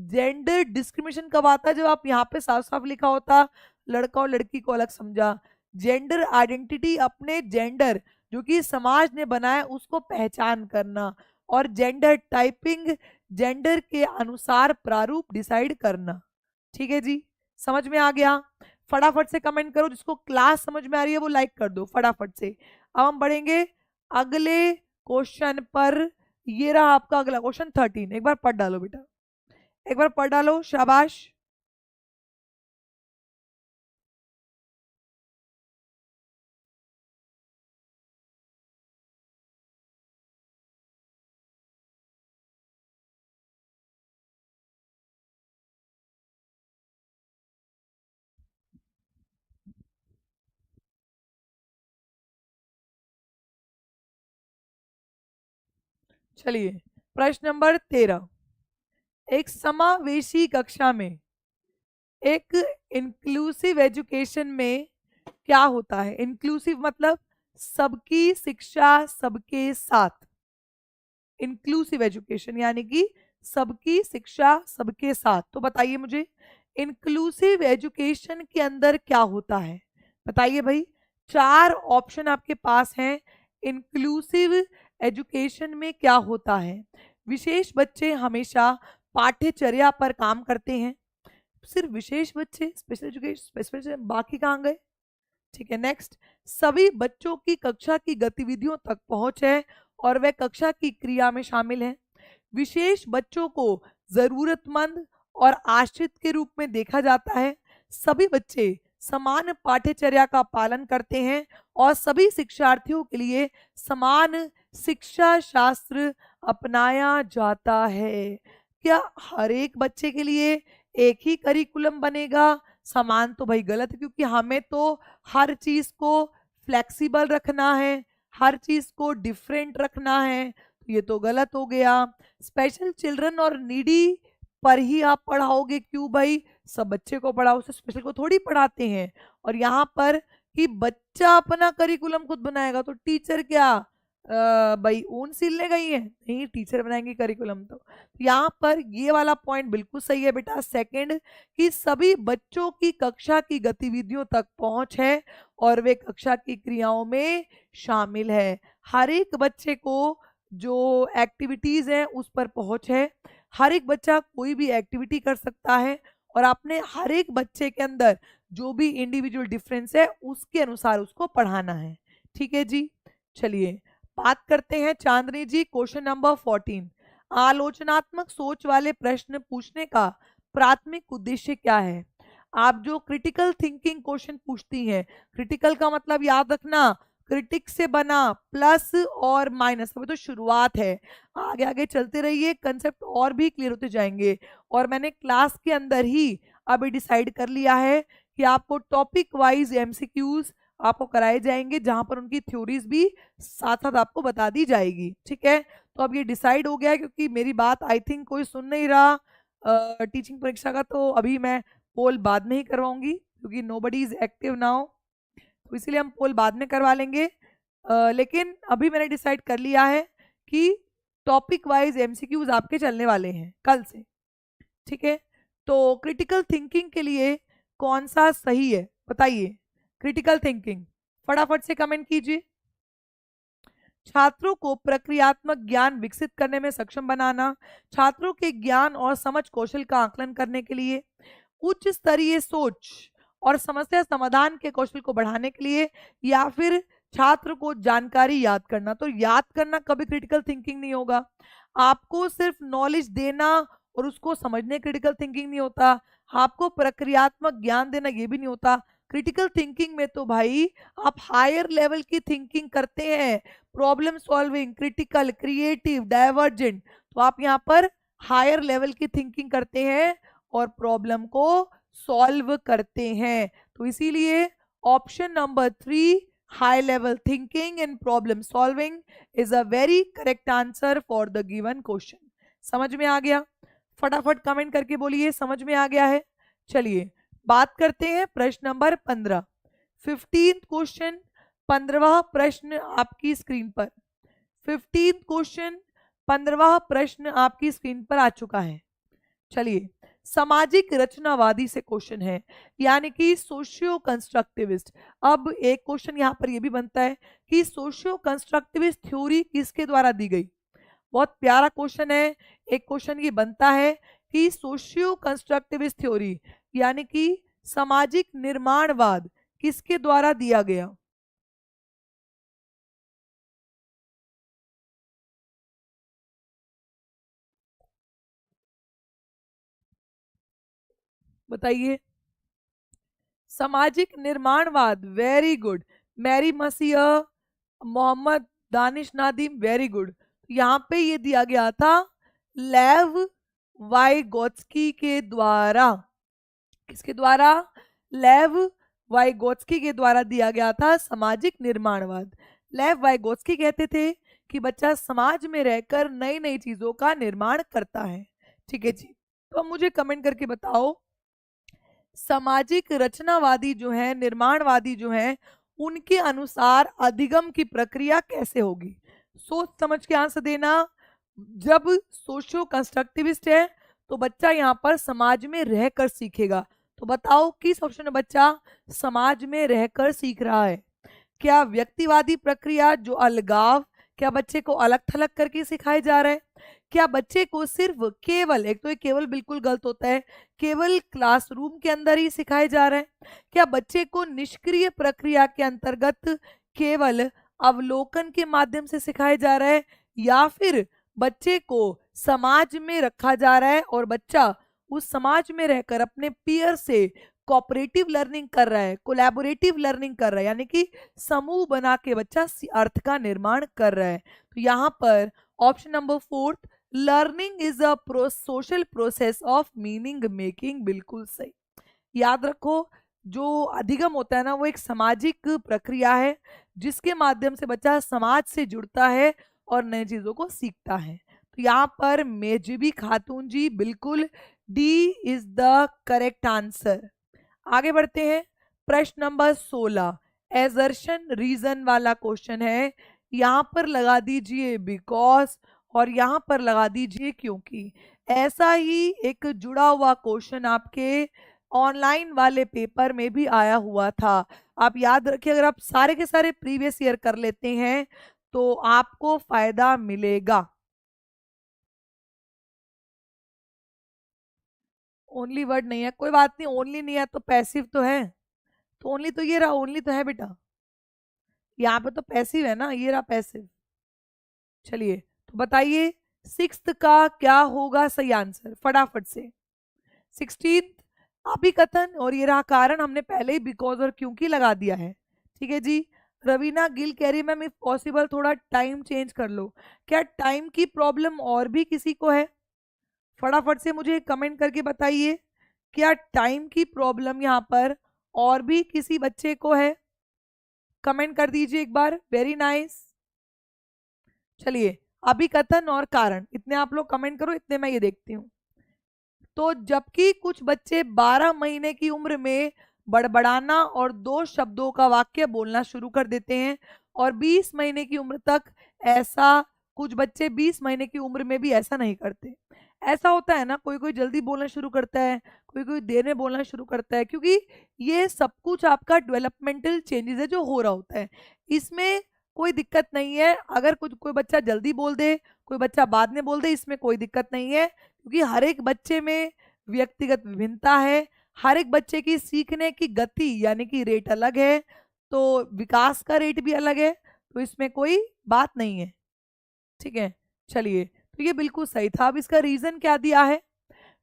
जेंडर डिस्क्रिमिनेशन कब आता है? जब आप यहाँ पे साफ साफ लिखा होता लड़का और लड़की को अलग समझा। जेंडर आइडेंटिटी, अपने जेंडर जो कि समाज ने बनाया उसको पहचान करना। और जेंडर टाइपिंग, जेंडर के अनुसार प्रारूप डिसाइड करना। ठीक है जी, समझ में आ गया? फटाफट से कमेंट करो। जिसको क्लास समझ में आ रही है वो लाइक कर दो फटाफट से। अब हम बढ़ेंगे अगले क्वेश्चन पर। ये रहा आपका अगला क्वेश्चन 13। एक बार पढ़ डालो बेटा, एक बार पढ़ डालो, शाबाश। चलिए प्रश्न नंबर 13। एक समावेशी कक्षा में, एक इंक्लूसिव एजुकेशन में क्या होता है? इंक्लूसिव मतलब सबकी शिक्षा सबके साथ। इंक्लूसिव एजुकेशन यानी कि सबकी शिक्षा सबके साथ। तो बताइए मुझे, इंक्लूसिव एजुकेशन के अंदर क्या होता है? बताइए भाई। 4 ऑप्शन आपके पास हैं। इंक्लूसिव एजुकेशन में क्या होता है? विशेष बच्चे हमेशा पाठ्यचर्या पर काम करते हैं। सिर्फ विशेष बच्चे, स्पेशल एजुकेशन, स्पेशल, बाकी कहाँ गए? ठीक है, नेक्स्ट। सभी बच्चों की कक्षा की गतिविधियों तक पहुंच है और वे कक्षा की क्रिया में शामिल हैं। विशेष बच्चों को जरूरतमंद और आश्रित के रूप में देखा जाता है। सभी बच्चे समान पाठ्यचर्या का पालन करते हैं और सभी शिक्षार्थियों के लिए समान शिक्षा शास्त्र अपनाया जाता है। क्या हर एक बच्चे के लिए एक ही करिकुलम बनेगा? समान तो भाई गलत है, क्योंकि हमें तो हर चीज को फ्लेक्सिबल रखना है, हर चीज को डिफरेंट रखना है। तो ये तो गलत हो गया। स्पेशल चिल्ड्रन और नीडी पर ही आप पढ़ाओगे? क्यों भाई, सब बच्चे को पढ़ाओ, सब स्पेशल को थोड़ी पढ़ाते हैं। और यहाँ पर कि बच्चा अपना करिकुलम खुद बनाएगा तो टीचर क्या भाई ऊन सिलने गई है? नहीं, टीचर बनाएंगे करिकुलम। तो यहाँ पर ये वाला पॉइंट बिल्कुल सही है बेटा, सेकंड, कि सभी बच्चों की कक्षा की गतिविधियों तक पहुंच है और वे कक्षा की क्रियाओं में शामिल है। हर एक बच्चे को जो एक्टिविटीज है उस पर पहुंच है। हर एक बच्चा कोई भी एक्टिविटी कर सकता है और आपने हर एक बच्चे के अंदर जो भी इंडिविजुअल डिफरेंस है उसके अनुसार उसको पढ़ाना है। ठीक है जी, चलिए बात करते हैं चांदनी जी, क्वेश्चन नंबर 14। आलोचनात्मक सोच वाले प्रश्न पूछने का प्राथमिक उद्देश्य क्या है? आप जो क्रिटिकल थिंकिंग क्वेश्चन पूछती हैं, क्रिटिकल का मतलब याद रखना क्रिटिक से बना, प्लस और माइनस, अभी तो शुरुआत है, आगे आगे चलते रहिए, कंसेप्ट और भी क्लियर होते जाएंगे। और मैंने क्लास के अंदर ही अभी डिसाइड कर लिया है कि आपको टॉपिक वाइज एमसीक्यूज आपको कराए जाएंगे, जहां पर उनकी थ्योरीज भी साथ साथ आपको बता दी जाएगी। ठीक है, तो अब ये डिसाइड हो गया है, क्योंकि मेरी बात आई थिंक कोई सुन नहीं रहा टीचिंग परीक्षा का, तो अभी मैं पोल बाद में ही करवाऊंगी, क्योंकि नोबडी इज एक्टिव नाउ, तो इसीलिए हम पोल बाद में करवा लेंगे। लेकिन अभी मैंने डिसाइड कर लिया है कि टॉपिक वाइज एमसीक्यूज आपके चलने वाले हैं कल से। ठीक है, तो क्रिटिकल थिंकिंग के लिए कौन सा सही है बताइए? क्रिटिकल थिंकिंग, फटाफट से कमेंट कीजिए। छात्रों को प्रक्रियात्मक ज्ञान विकसित करने में सक्षम बनाना, छात्रों के ज्ञान और समझ कौशल का आकलन करने के लिए, उच्च स्तरीय सोच और समस्या समाधान के कौशल को बढ़ाने के लिए, या फिर छात्र को जानकारी याद करना। तो याद करना कभी क्रिटिकल थिंकिंग नहीं होगा, आपको सिर्फ नॉलेज देना और उसको समझने क्रिटिकल थिंकिंग नहीं होता, आपको प्रक्रियात्मक ज्ञान देना ये भी नहीं होता। क्रिटिकल थिंकिंग में तो भाई आप हायर लेवल की थिंकिंग करते हैं, problem solving, critical, creative, divergent, तो आप यहाँ पर हायर लेवल की थिंकिंग करते हैं और प्रॉब्लम को सॉल्व करते हैं। तो इसीलिए option number 3, high level thinking and problem solving, is a very correct answer for the given question. समझ में आ गया? फटाफट कमेंट करके बोलिए समझ में आ गया है। चलिए बात करते हैं प्रश्न नंबर 15, 15th क्वेश्चन, 15वां प्रश्न आपकी स्क्रीन पर। 15th क्वेश्चन, 15वां प्रश्न आपकी स्क्रीन पर आ चुका है। चलिए, सामाजिक रचनावादी से क्वेश्चन है, यानी कि सोशियो कंस्ट्रक्टिविस्ट। अब एक क्वेश्चन यहाँ पर यह भी बनता है कि सोशियो कंस्ट्रक्टिविस्ट थ्योरी किसके द्वारा दी गई? बहुत प्यारा क्वेश्चन है। एक क्वेश्चन ये बनता है कि सोशियो कंस्ट्रक्टिविस्ट थ्योरी यानी कि सामाजिक निर्माणवाद किसके द्वारा दिया गया? बताइए। सामाजिक निर्माणवाद, वेरी गुड। मैरी मसीह, मोहम्मद दानिश नादिम, वेरी गुड। यहाँ पे ये दिया गया था लेव वाइगोत्स्की के द्वारा। किसके द्वारा? लेव वाइगोत्स्की के द्वारा दिया गया था सामाजिक निर्माणवाद। लेव वाइगोत्स्की कहते थे कि बच्चा समाज में रहकर नई नई चीजों का निर्माण करता है। ठीक है जी, तो मुझे कमेंट करके बताओ, सामाजिक रचनावादी जो है, निर्माणवादी जो है, उनके अनुसार अधिगम की प्रक्रिया कैसे होगी? सोच समझ के आंसर देना। जब सोशियो कंस्ट्रक्टिविस्ट है तो बच्चा यहाँ पर समाज में रहकर सीखेगा। तो बताओ किस ऑप्शन में बच्चा समाज में रहकर सीख रहा है? क्या व्यक्तिवादी प्रक्रिया जो अलगाव, क्या बच्चे को अलग थलग करके सिखाया जा रहा है? क्या बच्चे को सिर्फ केवल, एक तो ये केवल बिल्कुल गलत होता है, केवल क्लासरूम के अंदर ही सिखाया जा रहा है? क्या बच्चे को निष्क्रिय प्रक्रिया के अंतर्गत केवल अवलोकन के माध्यम से सिखाया जा रहा है, या फिर बच्चे को समाज में रखा जा रहा है और बच्चा उस समाज में रहकर अपने पीयर से कोऑपरेटिव लर्निंग कर रहा है, कोलैबोरेटिव लर्निंग कर रहा है, यानी कि समूह बना के बच्चा अर्थ का निर्माण कर रहा है? तो यहाँ पर option number 4, learning is a social process of meaning making, बिल्कुल सही। याद रखो, जो अधिगम होता है ना, वो एक सामाजिक प्रक्रिया है जिसके माध्यम से बच्चा समाज से जुड़ता है और नई चीजों को सीखता है। तो यहाँ पर मेजबी खातून जी, बिल्कुल D is the correct answer. आगे बढ़ते हैं, प्रश्न नंबर 16, एजर्शन रीजन वाला क्वेश्चन है। यहां पर लगा दीजिए बिकॉज और यहां पर लगा दीजिए क्योंकि। ऐसा ही एक जुड़ा हुआ क्वेश्चन आपके ऑनलाइन वाले पेपर में भी आया हुआ था। आप याद रखिए, अगर आप सारे के सारे प्रीवियस ईयर कर लेते हैं तो आपको फायदा मिलेगा। ओनली वर्ड नहीं है, कोई बात नहीं, ओनली नहीं है तो पैसिव तो है, तो ओनली तो ये रहा, ओनली तो है बेटा, यहाँ पे तो पैसिव है ना, ये रहा पैसिव। चलिए तो बताइए 6th का क्या होगा सही आंसर फटाफट से। 16th अभिकथन, और ये रहा कारण, हमने पहले ही बिकॉज और क्योंकि लगा दिया है। ठीक है जी। रवीना गिल कह रही है मैम इफ पॉसिबल थोड़ा टाइम चेंज कर लो। क्या टाइम की प्रॉब्लम और भी किसी को है? फटाफट से मुझे कमेंट करके बताइए, क्या टाइम की प्रॉब्लम यहाँ पर और भी किसी बच्चे को है? कमेंट कर दीजिए एक बार। Very nice. चलिए अभिकथन और कारण, इतने आप लोग कमेंट करो, इतने मैं ये देखती हूँ। तो जबकि कुछ बच्चे 12 महीने की उम्र में बड़बड़ाना और 2 शब्दों का वाक्य बोलना शुरू कर देते हैं, और 20 महीने की उम्र तक ऐसा, कुछ बच्चे 20 महीने की उम्र में भी ऐसा नहीं करते। ऐसा होता है ना, कोई कोई जल्दी बोलना शुरू करता है, कोई कोई देर में बोलना शुरू करता है, क्योंकि ये सब कुछ आपका डेवलपमेंटल चेंजेस है जो हो रहा होता है। इसमें कोई दिक्कत नहीं है अगर कुछ कोई बच्चा जल्दी बोल दे, कोई बच्चा बाद में बोल दे, इसमें कोई दिक्कत नहीं है, क्योंकि हर एक बच्चे में व्यक्तिगत विभिन्नता है। हर एक बच्चे की सीखने की गति यानी कि रेट अलग है, तो विकास का रेट भी अलग है, तो इसमें कोई बात नहीं है। ठीक है। चलिए तो ये बिल्कुल सही था। अब इसका रीजन क्या दिया है?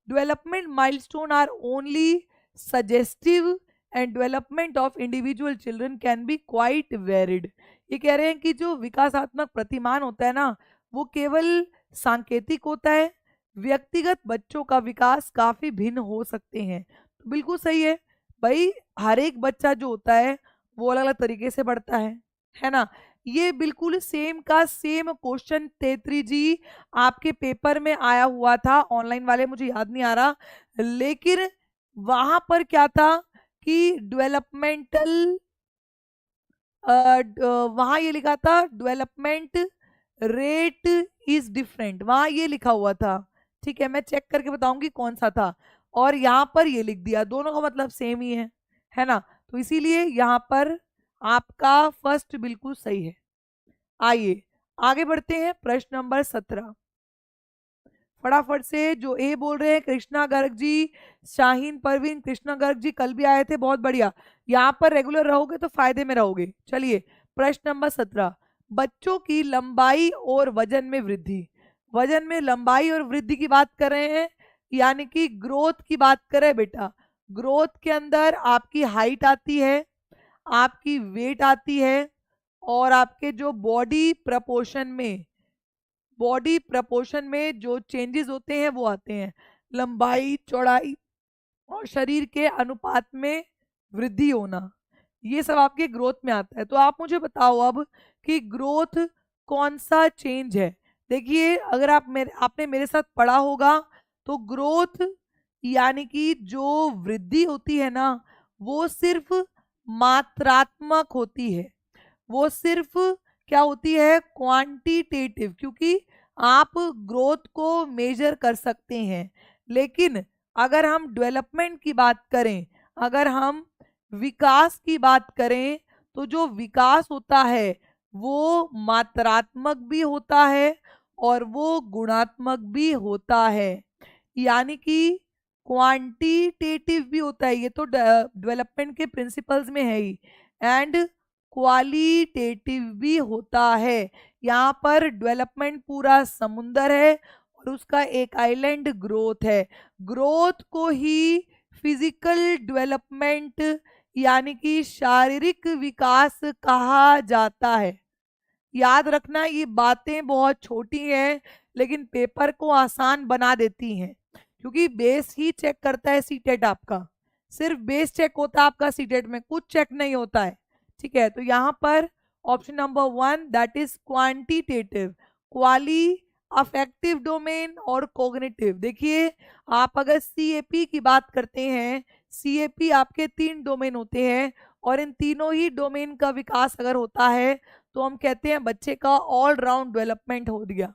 Development milestone are only suggestive and development of individual children can be quite varied. ये कह रहे हैं कि जो विकासात्मक प्रतिमान होता है ना, वो केवल सांकेतिक होता है, व्यक्तिगत बच्चों का विकास काफी भिन्न हो सकते हैं। तो बिल्कुल सही है भाई, हर एक बच्चा जो होता है वो अलग अलग तरीके से बढ़ता है ना। ये बिल्कुल सेम का सेम क्वेश्चन तेत्री जी आपके पेपर में आया हुआ था, ऑनलाइन वाले मुझे याद नहीं आ रहा, लेकिन वहां पर क्या था कि डेवलपमेंटल, वहां ये लिखा था डेवलपमेंट रेट इज डिफरेंट, वहां ये लिखा हुआ था। ठीक है, मैं चेक करके बताऊंगी कौन सा था, और यहाँ पर ये लिख दिया, दोनों का मतलब सेम ही है ना। तो इसीलिए यहाँ पर आपका फर्स्ट बिल्कुल सही है। आइए आगे बढ़ते हैं, प्रश्न नंबर 17। फटाफट से जो ए बोल रहे हैं कृष्णा गर्ग जी, शाहीन परवीन, कृष्णा गर्ग जी कल भी आए थे, बहुत बढ़िया। यहाँ पर रेगुलर रहोगे तो फायदे में रहोगे। चलिए प्रश्न नंबर 17, बच्चों की लंबाई और वजन में वृद्धि। वजन में लंबाई और वृद्धि की बात कर रहे हैं, यानी कि ग्रोथ की बात करें बेटा। ग्रोथ के अंदर आपकी हाइट आती है, आपकी वेट आती है, और आपके जो बॉडी प्रपोर्शन में जो चेंजेस होते हैं वो आते हैं। लंबाई, चौड़ाई और शरीर के अनुपात में वृद्धि होना, ये सब आपके ग्रोथ में आता है। तो आप मुझे बताओ अब कि ग्रोथ कौन सा चेंज है। देखिए अगर आपने मेरे साथ पढ़ा होगा तो ग्रोथ यानी कि जो वृद्धि होती है ना, वो सिर्फ मात्रात्मक होती है, वो सिर्फ क्या होती है, क्वांटिटेटिव, क्योंकि आप ग्रोथ को मेजर कर सकते हैं। लेकिन अगर हम डेवलपमेंट की बात करें, अगर हम विकास की बात करें, तो जो विकास होता है वो मात्रात्मक भी होता है और वो गुणात्मक भी होता है, यानी कि क्वांटिटेटिव भी होता है, ये तो डेवलपमेंट के प्रिंसिपल्स में है ही, एंड क्वालिटेटिव भी होता है। यहाँ पर डेवलपमेंट पूरा समुंदर है और उसका एक आइलैंड ग्रोथ है। ग्रोथ को ही फिजिकल डेवलपमेंट यानी कि शारीरिक विकास कहा जाता है। याद रखना, ये बातें बहुत छोटी हैं लेकिन पेपर को आसान बना देती हैं, क्योंकि बेस ही चेक करता है सीटेट आपका, सिर्फ बेस चेक होता है आपका सीटेट में, कुछ चेक नहीं होता है। ठीक है, तो यहाँ पर option number 1 that is quantitative, क्वाली, अफेक्टिव डोमेन और कोग्निटिव। देखिए आप अगर सीएपी की बात करते हैं, सीएपी आपके 3 डोमेन होते हैं, और इन तीनों ही डोमेन का विकास अगर होता है तो हम कहते हैं बच्चे का ऑल राउंड डेवलपमेंट हो गया।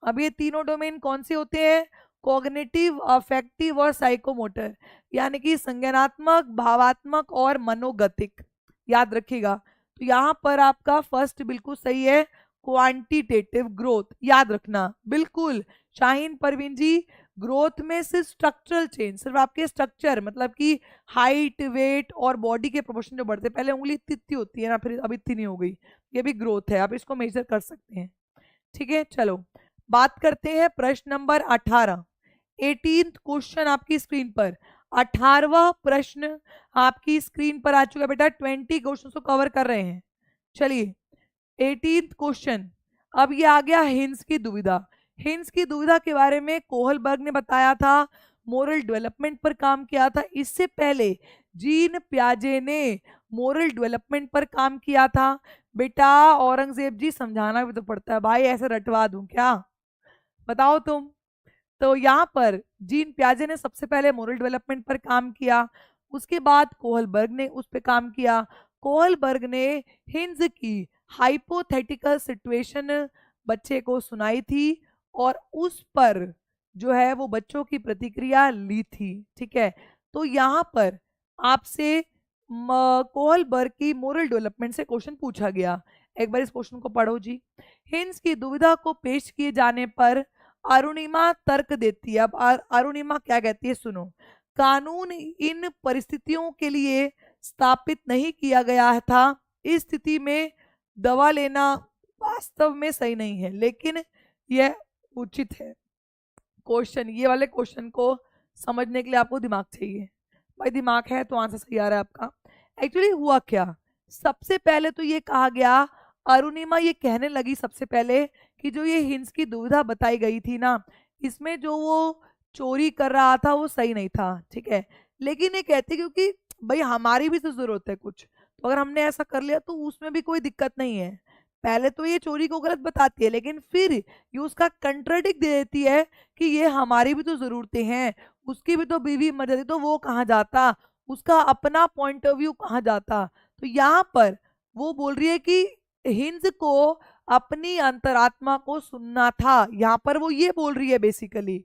अब ये तीनों डोमेन कौन से होते हैं, कॉग्निटिव, अफेक्टिव और साइकोमोटर, यानी कि संज्ञानात्मक, भावात्मक और मनोगतिक। याद रखिएगा, तो यहाँ पर आपका फर्स्ट बिल्कुल सही है, क्वांटिटेटिव ग्रोथ। याद रखना बिल्कुल शाहीन परवीन जी, ग्रोथ में सिर्फ स्ट्रक्चरल चेंज, सिर्फ आपके स्ट्रक्चर मतलब कि हाइट, वेट और बॉडी के प्रोपोर्शन जो बढ़ते, पहले उंगली इतनी होती है ना, फिर अब इतनी नहीं हो गई, ये भी ग्रोथ है, आप इसको मेजर कर सकते हैं। ठीक है, चलो बात करते हैं प्रश्न नंबर 18। 18th क्वेश्चन आपकी स्क्रीन पर, 18वां प्रश्न आपकी स्क्रीन पर आ चुका है बेटा। 20 क्वेश्चन को कवर कर रहे हैं। चलिए 18th क्वेश्चन, अब ये आ गया हिंस की दुविधा। हिंस की दुविधा के बारे में कोहलबर्ग ने बताया था, मोरल डेवलपमेंट पर काम किया था। इससे पहले जीन पियाजे ने मोरल डेवलपमेंट पर काम किया था। बेटा औरंगजेब जी समझाना भी तो पड़ता है भाई, ऐसे रटवा दूं क्या, बताओ तुम। तो यहाँ पर जीन पियाजे ने सबसे पहले मोरल डेवलपमेंट पर काम किया, उसके बाद कोहलबर्ग ने उस पर काम किया। कोहलबर्ग ने हिंस की हाइपोथेटिकल सिचुएशन बच्चे को सुनाई थी और उस पर जो है वो बच्चों की प्रतिक्रिया ली थी। ठीक है, तो यहाँ पर आपसे कोहलबर्ग की मोरल डेवलपमेंट से क्वेश्चन पूछा गया। एक बार इस क्वेश्चन को पढ़ो जी। हिंस की दुविधा को पेश किए जाने पर अरुणिमा तर्क देती है। अब अरुणिमा क्या कहती है सुनो। कानून इन परिस्थितियों के लिए स्थापित नहीं किया गया था। इस स्थिति में दवा लेना वास्तव में सही नहीं है, लेकिन यह उचित है। क्वेश्चन, ये वाले क्वेश्चन को समझने के लिए आपको दिमाग चाहिए भाई, दिमाग है तो आंसर सही आ रहा है आपका। एक्चुअली हुआ क्या, सबसे पहले तो ये कहा गया, अरुणिमा ये कहने लगी सबसे पहले कि जो ये हिंस की दुविधा बताई गई थी ना, इसमें जो वो चोरी कर रहा था वो सही नहीं था। ठीक है, लेकिन ये कहती क्योंकि भाई हमारी भी तो जरूरत है कुछ, तो अगर हमने ऐसा कर लिया तो उसमें भी कोई दिक्कत नहीं है। पहले तो ये चोरी को गलत बताती है, लेकिन फिर ये उसका कंट्राडिक्ट दे देती है कि ये हमारी भी तो जरूरतें हैं, उसकी भी तो बीवी मर जाती तो वो कहाँ जाता, उसका अपना पॉइंट ऑफ व्यू कहाँ जाता। तो यहाँ पर वो बोल रही है कि हिंस को अपनी अंतरात्मा को सुनना था, यहाँ पर वो ये बोल रही है बेसिकली।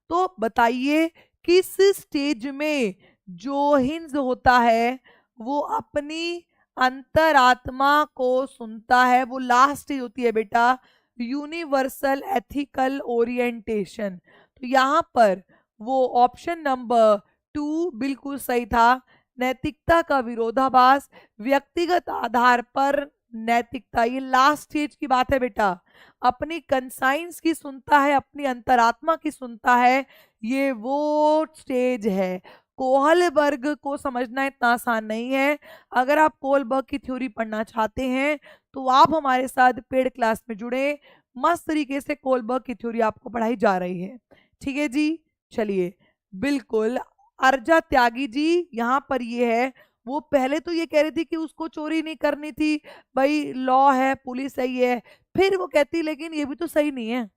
तो बताइए किस स्टेज में जो हिंस होता है वो अपनी अंतरात्मा को सुनता है, वो लास्ट स्टेज होती है बेटा यूनिवर्सल एथिकल ओरिएंटेशन। तो यहाँ पर वो ऑप्शन नंबर 2 बिल्कुल सही था। नैतिकता का विरोधाभास, व्यक्तिगत आधार पर नैतिकता, ये लास्ट स्टेज की बात है बेटा। अपनी कंसाइंस की सुनता है, अपनी अंतरात्मा की सुनता है, ये वो स्टेज है। कोहलबर्ग को समझना इतना आसान नहीं है। अगर आप कोहलबर्ग की थ्योरी पढ़ना चाहते हैं तो आप हमारे साथ पेड क्लास में जुड़े, मस्त तरीके से कोहलबर्ग की थ्योरी आपको पढ़ाई जा रही है। ठीक है जी, चलिए बिल्कुल। अर्जा त्यागी जी यहाँ पर ये है, वो पहले तो ये कह रही थी कि उसको चोरी नहीं करनी थी, भाई लॉ है पुलिस सही है, फिर वो कहती लेकिन ये भी तो सही नहीं है,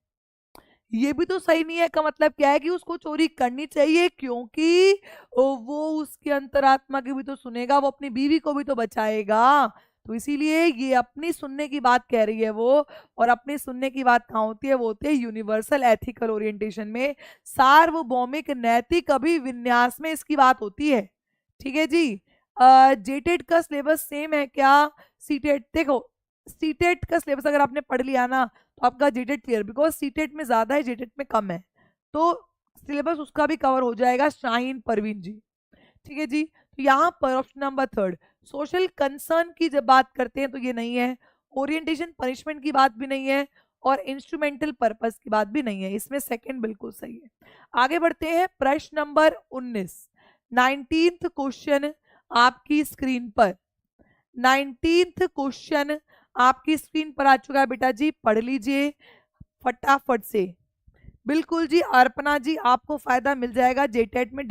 ये भी तो सही नहीं है का मतलब क्या है कि उसको चोरी करनी चाहिए, क्योंकि वो उसकी अंतरात्मा की भी तो सुनेगा, वो अपनी बीवी को भी तो बचाएगा। तो इसीलिए ये अपनी सुनने की बात कह रही है वो, और अपनी सुनने की बात कहाँ होती है, वो होती है यूनिवर्सल एथिकल ओरिएंटेशन में, सार्वभौमिक नैतिक अभिविन्यास में इसकी बात होती है। ठीक है जी। जेटेट का सिलेबस सेम है क्या सीटेट? देखो सीटेट का सिलेबस अगर आपने पढ़ लिया ना तो आपका जेटेट क्लियर, बिकॉज सीटेट में ज्यादा है जेटेट में कम है, तो सिलेबस उसका भी कवर हो जाएगा। शाहीन परवीन जी, ठीक है जी। तो यहाँ पर ऑप्शन नंबर 3 सोशल कंसर्न की जब बात करते हैं तो ये नहीं है, ओरिएंटेशन पनिशमेंट की बात भी नहीं है, और इंस्ट्रूमेंटल पर्पस की बात भी नहीं है, इसमें सेकंड बिल्कुल सही है। आगे बढ़ते हैं प्रश्न नंबर 19। 19th क्वेश्चन आपकी स्क्रीन पर, 19th क्वेश्चन आपकी स्क्रीन पर आ चुका है बेटा जी, पढ़ लीजिए फटाफट से। बिल्कुल जी अर्पणा जी, आपको फायदा मिल जाएगा जेटेट में,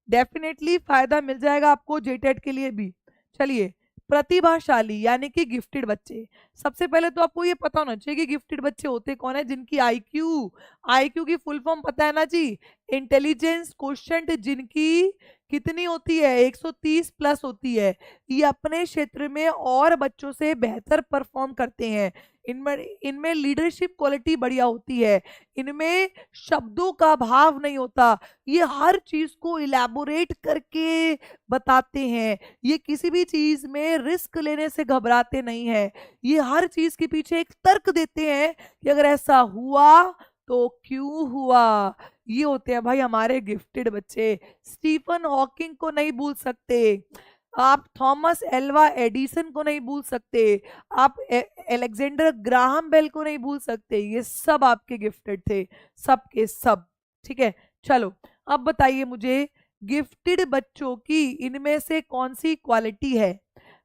डेफिनेटली फायदा मिल जाएगा आपको जेटेट के लिए भी। चलिए, प्रतिभाशाली यानी कि गिफ्टेड बच्चे, सबसे पहले तो आपको ये पता होना चाहिए कि गिफ्टेड बच्चे होते कौन है, जिनकी आईक्यू, आईक्यू की फुल फॉर्म पता है ना जी, इंटेलिजेंस क्वोशिएंट, जिनकी कितनी होती है 130 प्लस होती है, ये अपने क्षेत्र में और बच्चों से बेहतर परफॉर्म करते हैं। इनमें इनमें लीडरशिप क्वालिटी बढ़िया होती है, इनमें शब्दों का भाव नहीं होता, ये हर चीज को इलेबोरेट करके बताते हैं, ये किसी भी चीज में रिस्क लेने से घबराते नहीं है, ये हर चीज के पीछे एक तर्क देते हैं कि अगर ऐसा हुआ तो क्यों हुआ। ये होते हैं भाई हमारे गिफ्टेड बच्चे। स्टीफन हॉकिंग को नहीं भूल सकते, आप थॉमस एल्वा एडिसन को नहीं भूल सकते, आप एलेक्जेंडर ग्राहम बेल को नहीं भूल सकते, ये सब आपके गिफ्टेड थे, सब के सब। ठीक है, चलो अब बताइए मुझे, गिफ्टेड बच्चों की इनमें से कौन सी क्वालिटी है,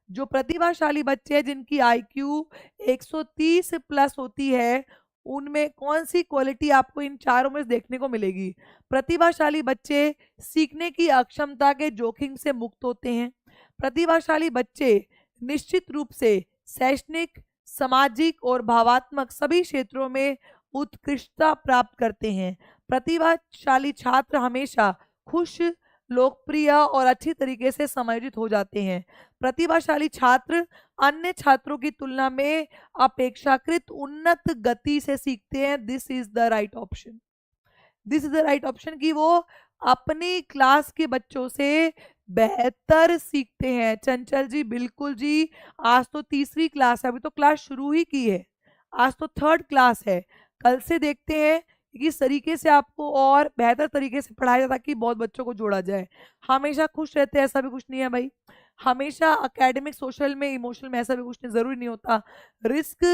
जो प्रतिभाशाली बच्चे हैं जिनकी आईक्यू 130 प्लस होती है, उनमें कौन सी क्वालिटी आपको इन चारों में देखने को मिलेगी। प्रतिभाशाली बच्चे सीखने की अक्षमता के जोखिम से मुक्त होते हैं। प्रतिभाशाली बच्चे निश्चित रूप से शैक्षणिक, सामाजिक और भावात्मक सभी क्षेत्रों में उत्कृष्टता प्राप्त करते हैं। प्रतिभाशाली छात्र हमेशा खुश, लोकप्रिय और अच्छी तरीके से समायोजित हो जाते हैं। प्रतिभाशाली छात्र अन्य छात्रों की तुलना में अपेक्षाकृत उन्नत गति से सीखते हैं। This is the right option, this is the right option कि वो अपनी क्लास के बच्चों से बेहतर सीखते हैं। चंचल जी, बिल्कुल जी, आज तो तीसरी क्लास है, अभी तो क्लास शुरू ही की है, आज तो थर्ड क्लास है। कल से देखते हैं किस तरीके से आपको और बेहतर तरीके से पढ़ाया जाए ताकि बहुत बच्चों को जोड़ा जाए। हमेशा खुश रहते हैं ऐसा भी कुछ नहीं है भाई, हमेशा एकेडमिक, सोशल में, इमोशनल में ऐसा भी कुछ नहीं, जरूरी नहीं होता। रिस्क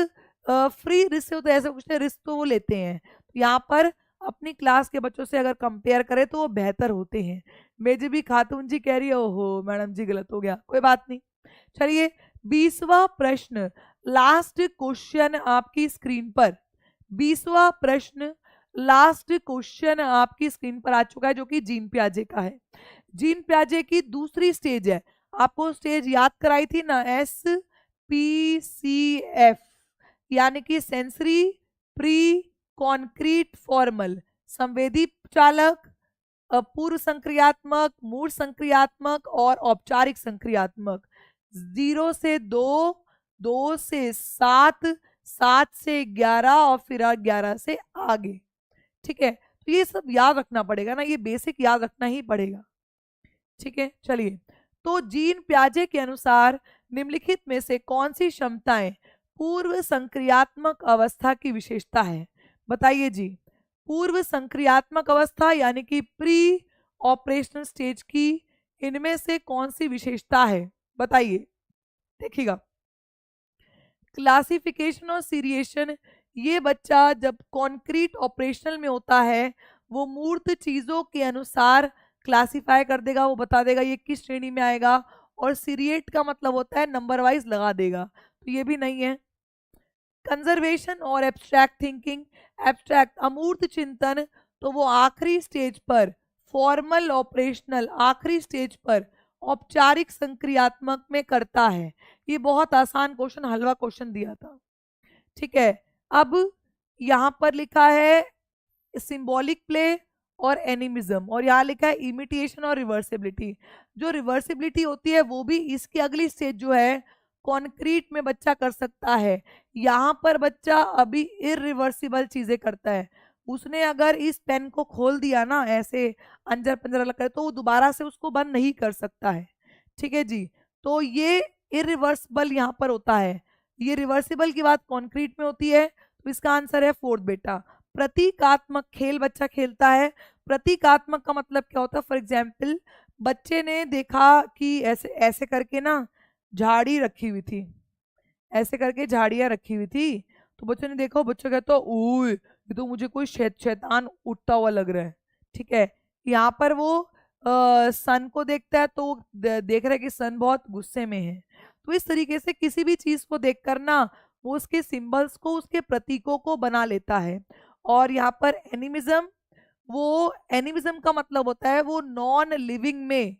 फ्री रिस्क होता है ऐसा कुछ नहीं, रिस्क तो वो लेते हैं। यहाँ पर अपनी क्लास के बच्चों से अगर कंपेयर करें तो वो बेहतर होते हैं। मेजी भी खातून जी कह रही है, ओहो मैडम जी गलत हो गया, कोई बात नहीं। चलिए 20वां प्रश्न, लास्ट क्वेश्चन आपकी स्क्रीन पर, 20वां प्रश्न लास्ट क्वेश्चन आपकी स्क्रीन पर आ चुका है, जो कि जीन पियाजे का है। जीन पियाजे की दूसरी स्टेज है, आपको स्टेज याद कराई थी ना, SPCF, यानी कि सेंसरी प्री कॉन्क्रीट फॉर्मल, संवेदी चालक, पूर्व संक्रियात्मक, मूल संक्रियात्मक और औपचारिक संक्रियात्मक। 0 से 2, 2 से 7, 7 से 11 और फिर 11 से आगे। ठीक है, तो ये सब याद रखना पड़ेगा ना, ये बेसिक याद रखना ही पड़ेगा। ठीक है, चलिए, तो जीन पियाजे के अनुसार निम्नलिखित में से कौन सी क्षमताएं पूर्व संक्रियात्मक अवस्था की विशेषता है, बताइए जी। पूर्व संक्रियात्मक अवस्था यानी कि प्री ऑपरेशनल स्टेज की इनमें से कौन सी विशेषता है, बताइए। देखिएगा, क्लासिफिकेशन और सीरिएशन, ये बच्चा जब कॉन्क्रीट ऑपरेशनल में होता है वो मूर्त चीजों के अनुसार क्लासिफाई कर देगा, वो बता देगा ये किस श्रेणी में आएगा। और सीरिएट का मतलब होता है नंबर वाइज लगा देगा, तो ये भी नहीं है। कंजर्वेशन और एब्स्ट्रैक्ट थिंकिंग, एब्स्ट्रैक्ट अमूर्त चिंतन, तो वो आखिरी स्टेज पर, फॉर्मल ऑपरेशनल आखिरी स्टेज पर औपचारिक संक्रियात्मक में करता है। ये बहुत आसान क्वेश्चन, हलवा क्वेश्चन दिया था। ठीक है, अब यहां पर लिखा है सिंबॉलिक प्ले और एनिमिज्म, और यहाँ लिखा है इमिटेशन और रिवर्सिबिलिटी। जो रिवर्सिबिलिटी होती है वो भी इसकी अगली स्टेज जो है कॉन्क्रीट में बच्चा कर सकता है। यहाँ पर बच्चा अभी इरिवर्सिबल चीजें करता है, उसने अगर इस पेन को खोल दिया ना ऐसे अंजर पंजर लग कर, तो वो दोबारा से उसको बंद नहीं कर सकता है। ठीक है जी, तो ये इरिवर्सिबल यहाँ पर होता है, ये रिवर्सिबल की बात कॉन्क्रीट में होती है, तो इसका आंसर है 4th बेटा। प्रतीकात्मक खेल बच्चा खेलता है। प्रतीकात्मक का मतलब क्या होता है, फॉर एग्जाम्पल बच्चे ने देखा कि ऐसे ऐसे करके ना झाड़ी रखी हुई थी, ऐसे करके झाड़ियां रखी हुई थी, तो बच्चे ने देखा, बच्चा कहता ओए ये तो मुझे कोई शैतान उठता हुआ लग रहा है। ठीक है, यहाँ पर वो सन को देखता है, तो देख रहा है कि सन बहुत गुस्से में है। तो इस तरीके से किसी भी चीज को देखकर ना वो उसके सिंबल्स को, उसके प्रतीकों को बना लेता है। और यहाँ पर एनिमिज्म, वो एनिमिज्म का मतलब होता है वो नॉन लिविंग में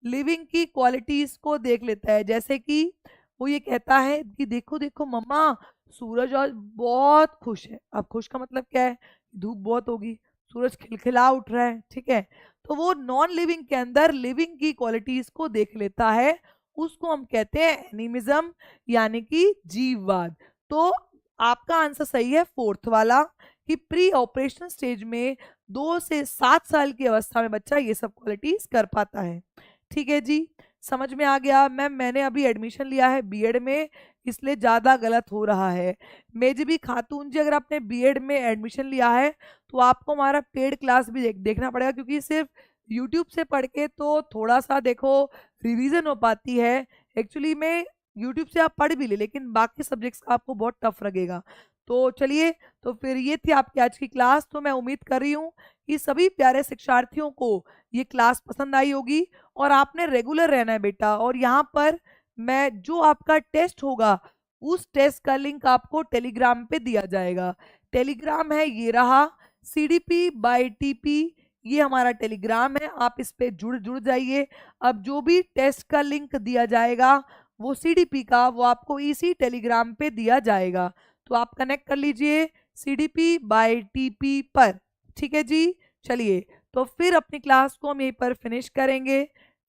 लिविंग की क्वालिटीज को देख लेता है। जैसे कि वो ये कहता है कि देखो देखो मम्मा, सूरज आज बहुत खुश है। अब खुश का मतलब क्या है, धूप बहुत होगी, सूरज खिलखिला उठ रहा है। ठीक है, तो वो नॉन लिविंग के अंदर लिविंग की क्वालिटीज को देख लेता है, उसको हम कहते हैं एनिमिज्म यानी कि जीववाद। तो आपका आंसर सही है 4th वाला, कि प्री ऑपरेशन स्टेज में 2 से 7 साल की अवस्था में बच्चा ये सब क्वालिटीज कर पाता है। ठीक है जी, समझ में आ गया। मैम मैंने अभी एडमिशन लिया है बीएड में, इसलिए ज़्यादा गलत हो रहा है। मेजी भी खातून जी, अगर आपने बीएड में एडमिशन लिया है तो आपको हमारा पेड क्लास भी देखना पड़ेगा, क्योंकि सिर्फ यूट्यूब से पढ़ के तो थोड़ा सा देखो रिवीजन हो पाती है। एक्चुअली में यूट्यूब से आप पढ़ भी ले, लेकिन बाकी सब्जेक्ट्स आपको बहुत टफ लगेगा। तो चलिए, तो फिर ये थी आपकी आज की क्लास। तो मैं उम्मीद कर रही हूँ कि सभी प्यारे शिक्षार्थियों को ये क्लास पसंद आई होगी, और आपने रेगुलर रहना है बेटा। और यहाँ पर मैं जो आपका टेस्ट होगा, उस टेस्ट का लिंक आपको टेलीग्राम पे दिया जाएगा। टेलीग्राम है ये रहा, CDP बाय TP, ये हमारा टेलीग्राम है। आप इस पे जुड़ जुड़ जाइए। अब जो भी टेस्ट का लिंक दिया जाएगा वो CDP का, वो आपको इसी टेलीग्राम पे दिया जाएगा। तो आप कनेक्ट कर लीजिए CDP बाय TP पर। ठीक है जी। चलिए, तो फिर अपनी क्लास को हम यहीं पर फिनिश करेंगे।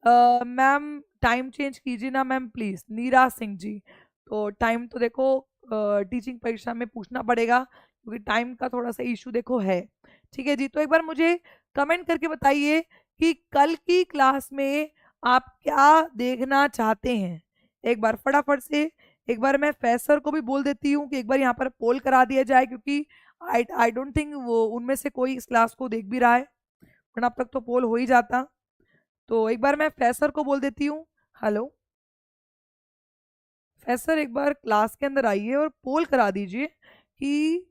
मैम टाइम चेंज कीजिए ना मैम प्लीज, नीरा सिंह जी। तो टाइम तो देखो टीचिंग परीक्षा में पूछना पड़ेगा, क्योंकि टाइम का थोड़ा सा इशू देखो है। ठीक है जी। तो एक बार मुझे कमेंट करके बताइए कि कल की क्लास में आप क्या देखना चाहते हैं। एक बार फटाफट से, एक बार मैं फैसर को भी बोल देती हूँ कि एक बार यहाँ पर पोल करा दिया जाए, क्योंकि आई डोंट थिंक वो उनमें से कोई इस क्लास को देख भी रहा है, वरना अब तक तो पोल हो ही जाता। तो एक बार मैं फैसर को बोल देती हूँ। हेलो फैसर, एक बार क्लास के अंदर आइए और पोल करा दीजिए कि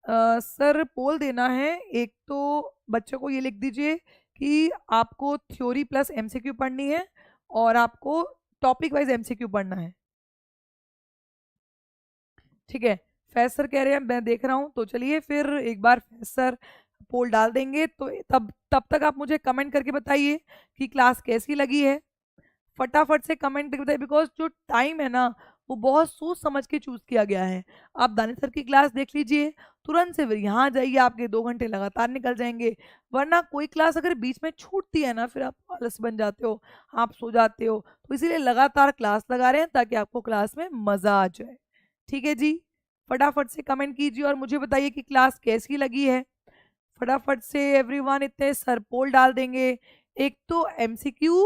सर पोल देना है। एक तो बच्चों को ये लिख दीजिए कि आपको थ्योरी प्लस MCQ पढ़नी है, और आपको टॉपिक वाइज MCQ पढ़ना है। ठीक है, फैसर कह रहे हैं, मैं देख रहा हूँ। तो चलिए फिर एक बार फैसर पोल डाल देंगे। तो तब तब तक आप मुझे कमेंट करके बताइए कि क्लास कैसी लगी है। फटाफट से कमेंट करके बताइए, बिकॉज जो टाइम है ना, वो बहुत सोच समझ के चूज किया गया है। आप दानिश सर की क्लास देख लीजिए, तुरंत से फिर यहाँ जाइए, आपके 2 घंटे लगातार निकल जाएंगे। वरना कोई क्लास अगर बीच में छूटती है ना, फिर आप आलस बन जाते हो, आप सो जाते हो। तो इसीलिए लगातार क्लास लगा रहे हैं, ताकि आपको क्लास में मजा आ जाए। ठीक है जी। फटाफट से कमेंट कीजिए और मुझे बताइए कि क्लास कैसी लगी है। फटाफट से एवरीवन इतने सर पोल डाल देंगे। एक तो MCQ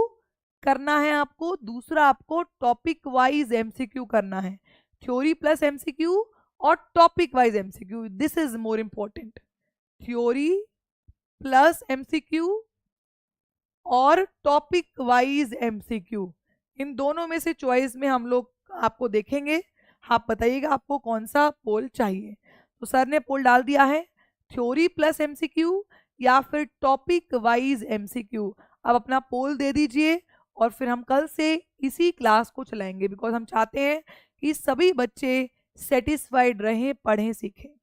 करना है आपको, दूसरा आपको टॉपिक वाइज MCQ करना है। थ्योरी प्लस MCQ और topic wise MCQ, this is more important. Theory plus MCQ और टॉपिक वाइज MCQ, इन दोनों में से चॉइस में हम लोग आपको देखेंगे। आप बताइएगा आपको कौन सा पोल चाहिए। तो सर ने पोल डाल दिया है, थ्योरी प्लस MCQ या फिर टॉपिक वाइज MCQ। अब अपना पोल दे दीजिए, और फिर हम कल से इसी क्लास को चलाएंगे, बिकॉज हम चाहते हैं कि सभी बच्चे सेटिस्फाइड रहें, पढ़ें सीखें।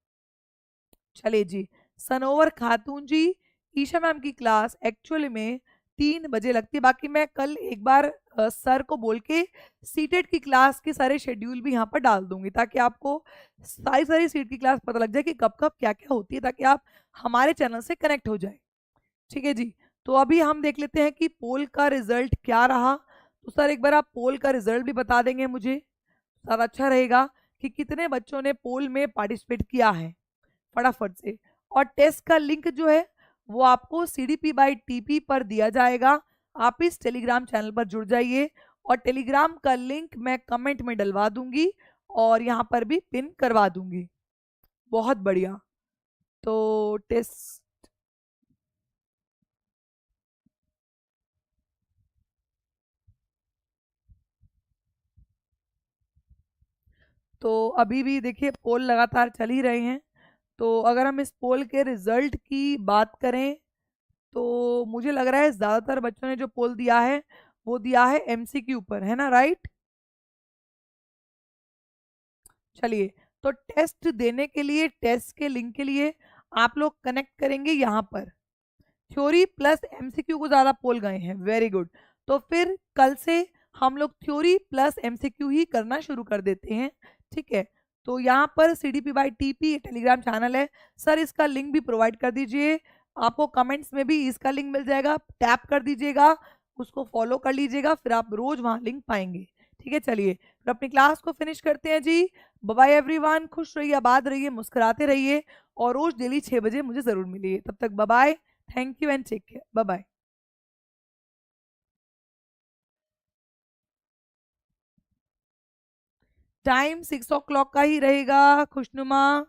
चले जी। सनोवर खातून जी, ईशा मैम की क्लास एक्चुअली में 3 बजे लगती है। बाकी मैं कल एक बार सर को बोल के सीटेट की क्लास के सारे शेड्यूल भी यहाँ पर डाल दूंगी, ताकि आपको सारी सारी सीट की क्लास पता लग जाए कि कब कब क्या क्या होती है, ताकि आप हमारे चैनल से कनेक्ट हो जाए। ठीक है जी। तो अभी हम देख लेते हैं कि पोल का रिजल्ट क्या रहा। तो सर एक बार आप पोल का रिजल्ट भी बता देंगे मुझे, सर अच्छा रहेगा कि कितने बच्चों ने पोल में पार्टिसिपेट किया है, फटाफट से। और टेस्ट का लिंक जो है वो आपको CDP बाय TP पर दिया जाएगा। आप इस टेलीग्राम चैनल पर जुड़ जाइए, और टेलीग्राम का लिंक मैं कमेंट में डलवा दूंगी, और यहाँ पर भी पिन करवा दूंगी। बहुत बढ़िया। तो टेस्ट, तो अभी भी देखिए पोल लगातार चल ही रहे हैं। तो अगर हम इस पोल के रिजल्ट की बात करें, तो मुझे लग रहा है ज्यादातर बच्चों ने जो पोल दिया है वो दिया है MCQ पर, है ना, राइट। चलिए, तो टेस्ट देने के लिए, टेस्ट के लिंक के लिए आप लोग कनेक्ट करेंगे यहाँ पर। थ्योरी प्लस MCQ को ज्यादा पोल गए हैं, वेरी गुड। तो फिर कल से हम लोग थ्योरी प्लस MCQ ही करना शुरू कर देते हैं। ठीक है। तो यहाँ पर CDP by TP Telegram channel है, सर इसका लिंक भी प्रोवाइड कर दीजिए। आपको कमेंट्स में भी इसका लिंक मिल जाएगा, टैप कर दीजिएगा, उसको फॉलो कर लीजिएगा, फिर आप रोज वहाँ लिंक पाएंगे। ठीक है। चलिए फिर अपनी क्लास को फिनिश करते हैं जी। बाय एवरीवन, खुश रहिए, आबाद रहिए, मुस्कुराते रहिए, और रोज डेली 6 बजे मुझे जरूर मिलिए। तब तक bye, thank you and take care, bye bye. Time 6 o'clock का ही रहेगा, खुशनुमा।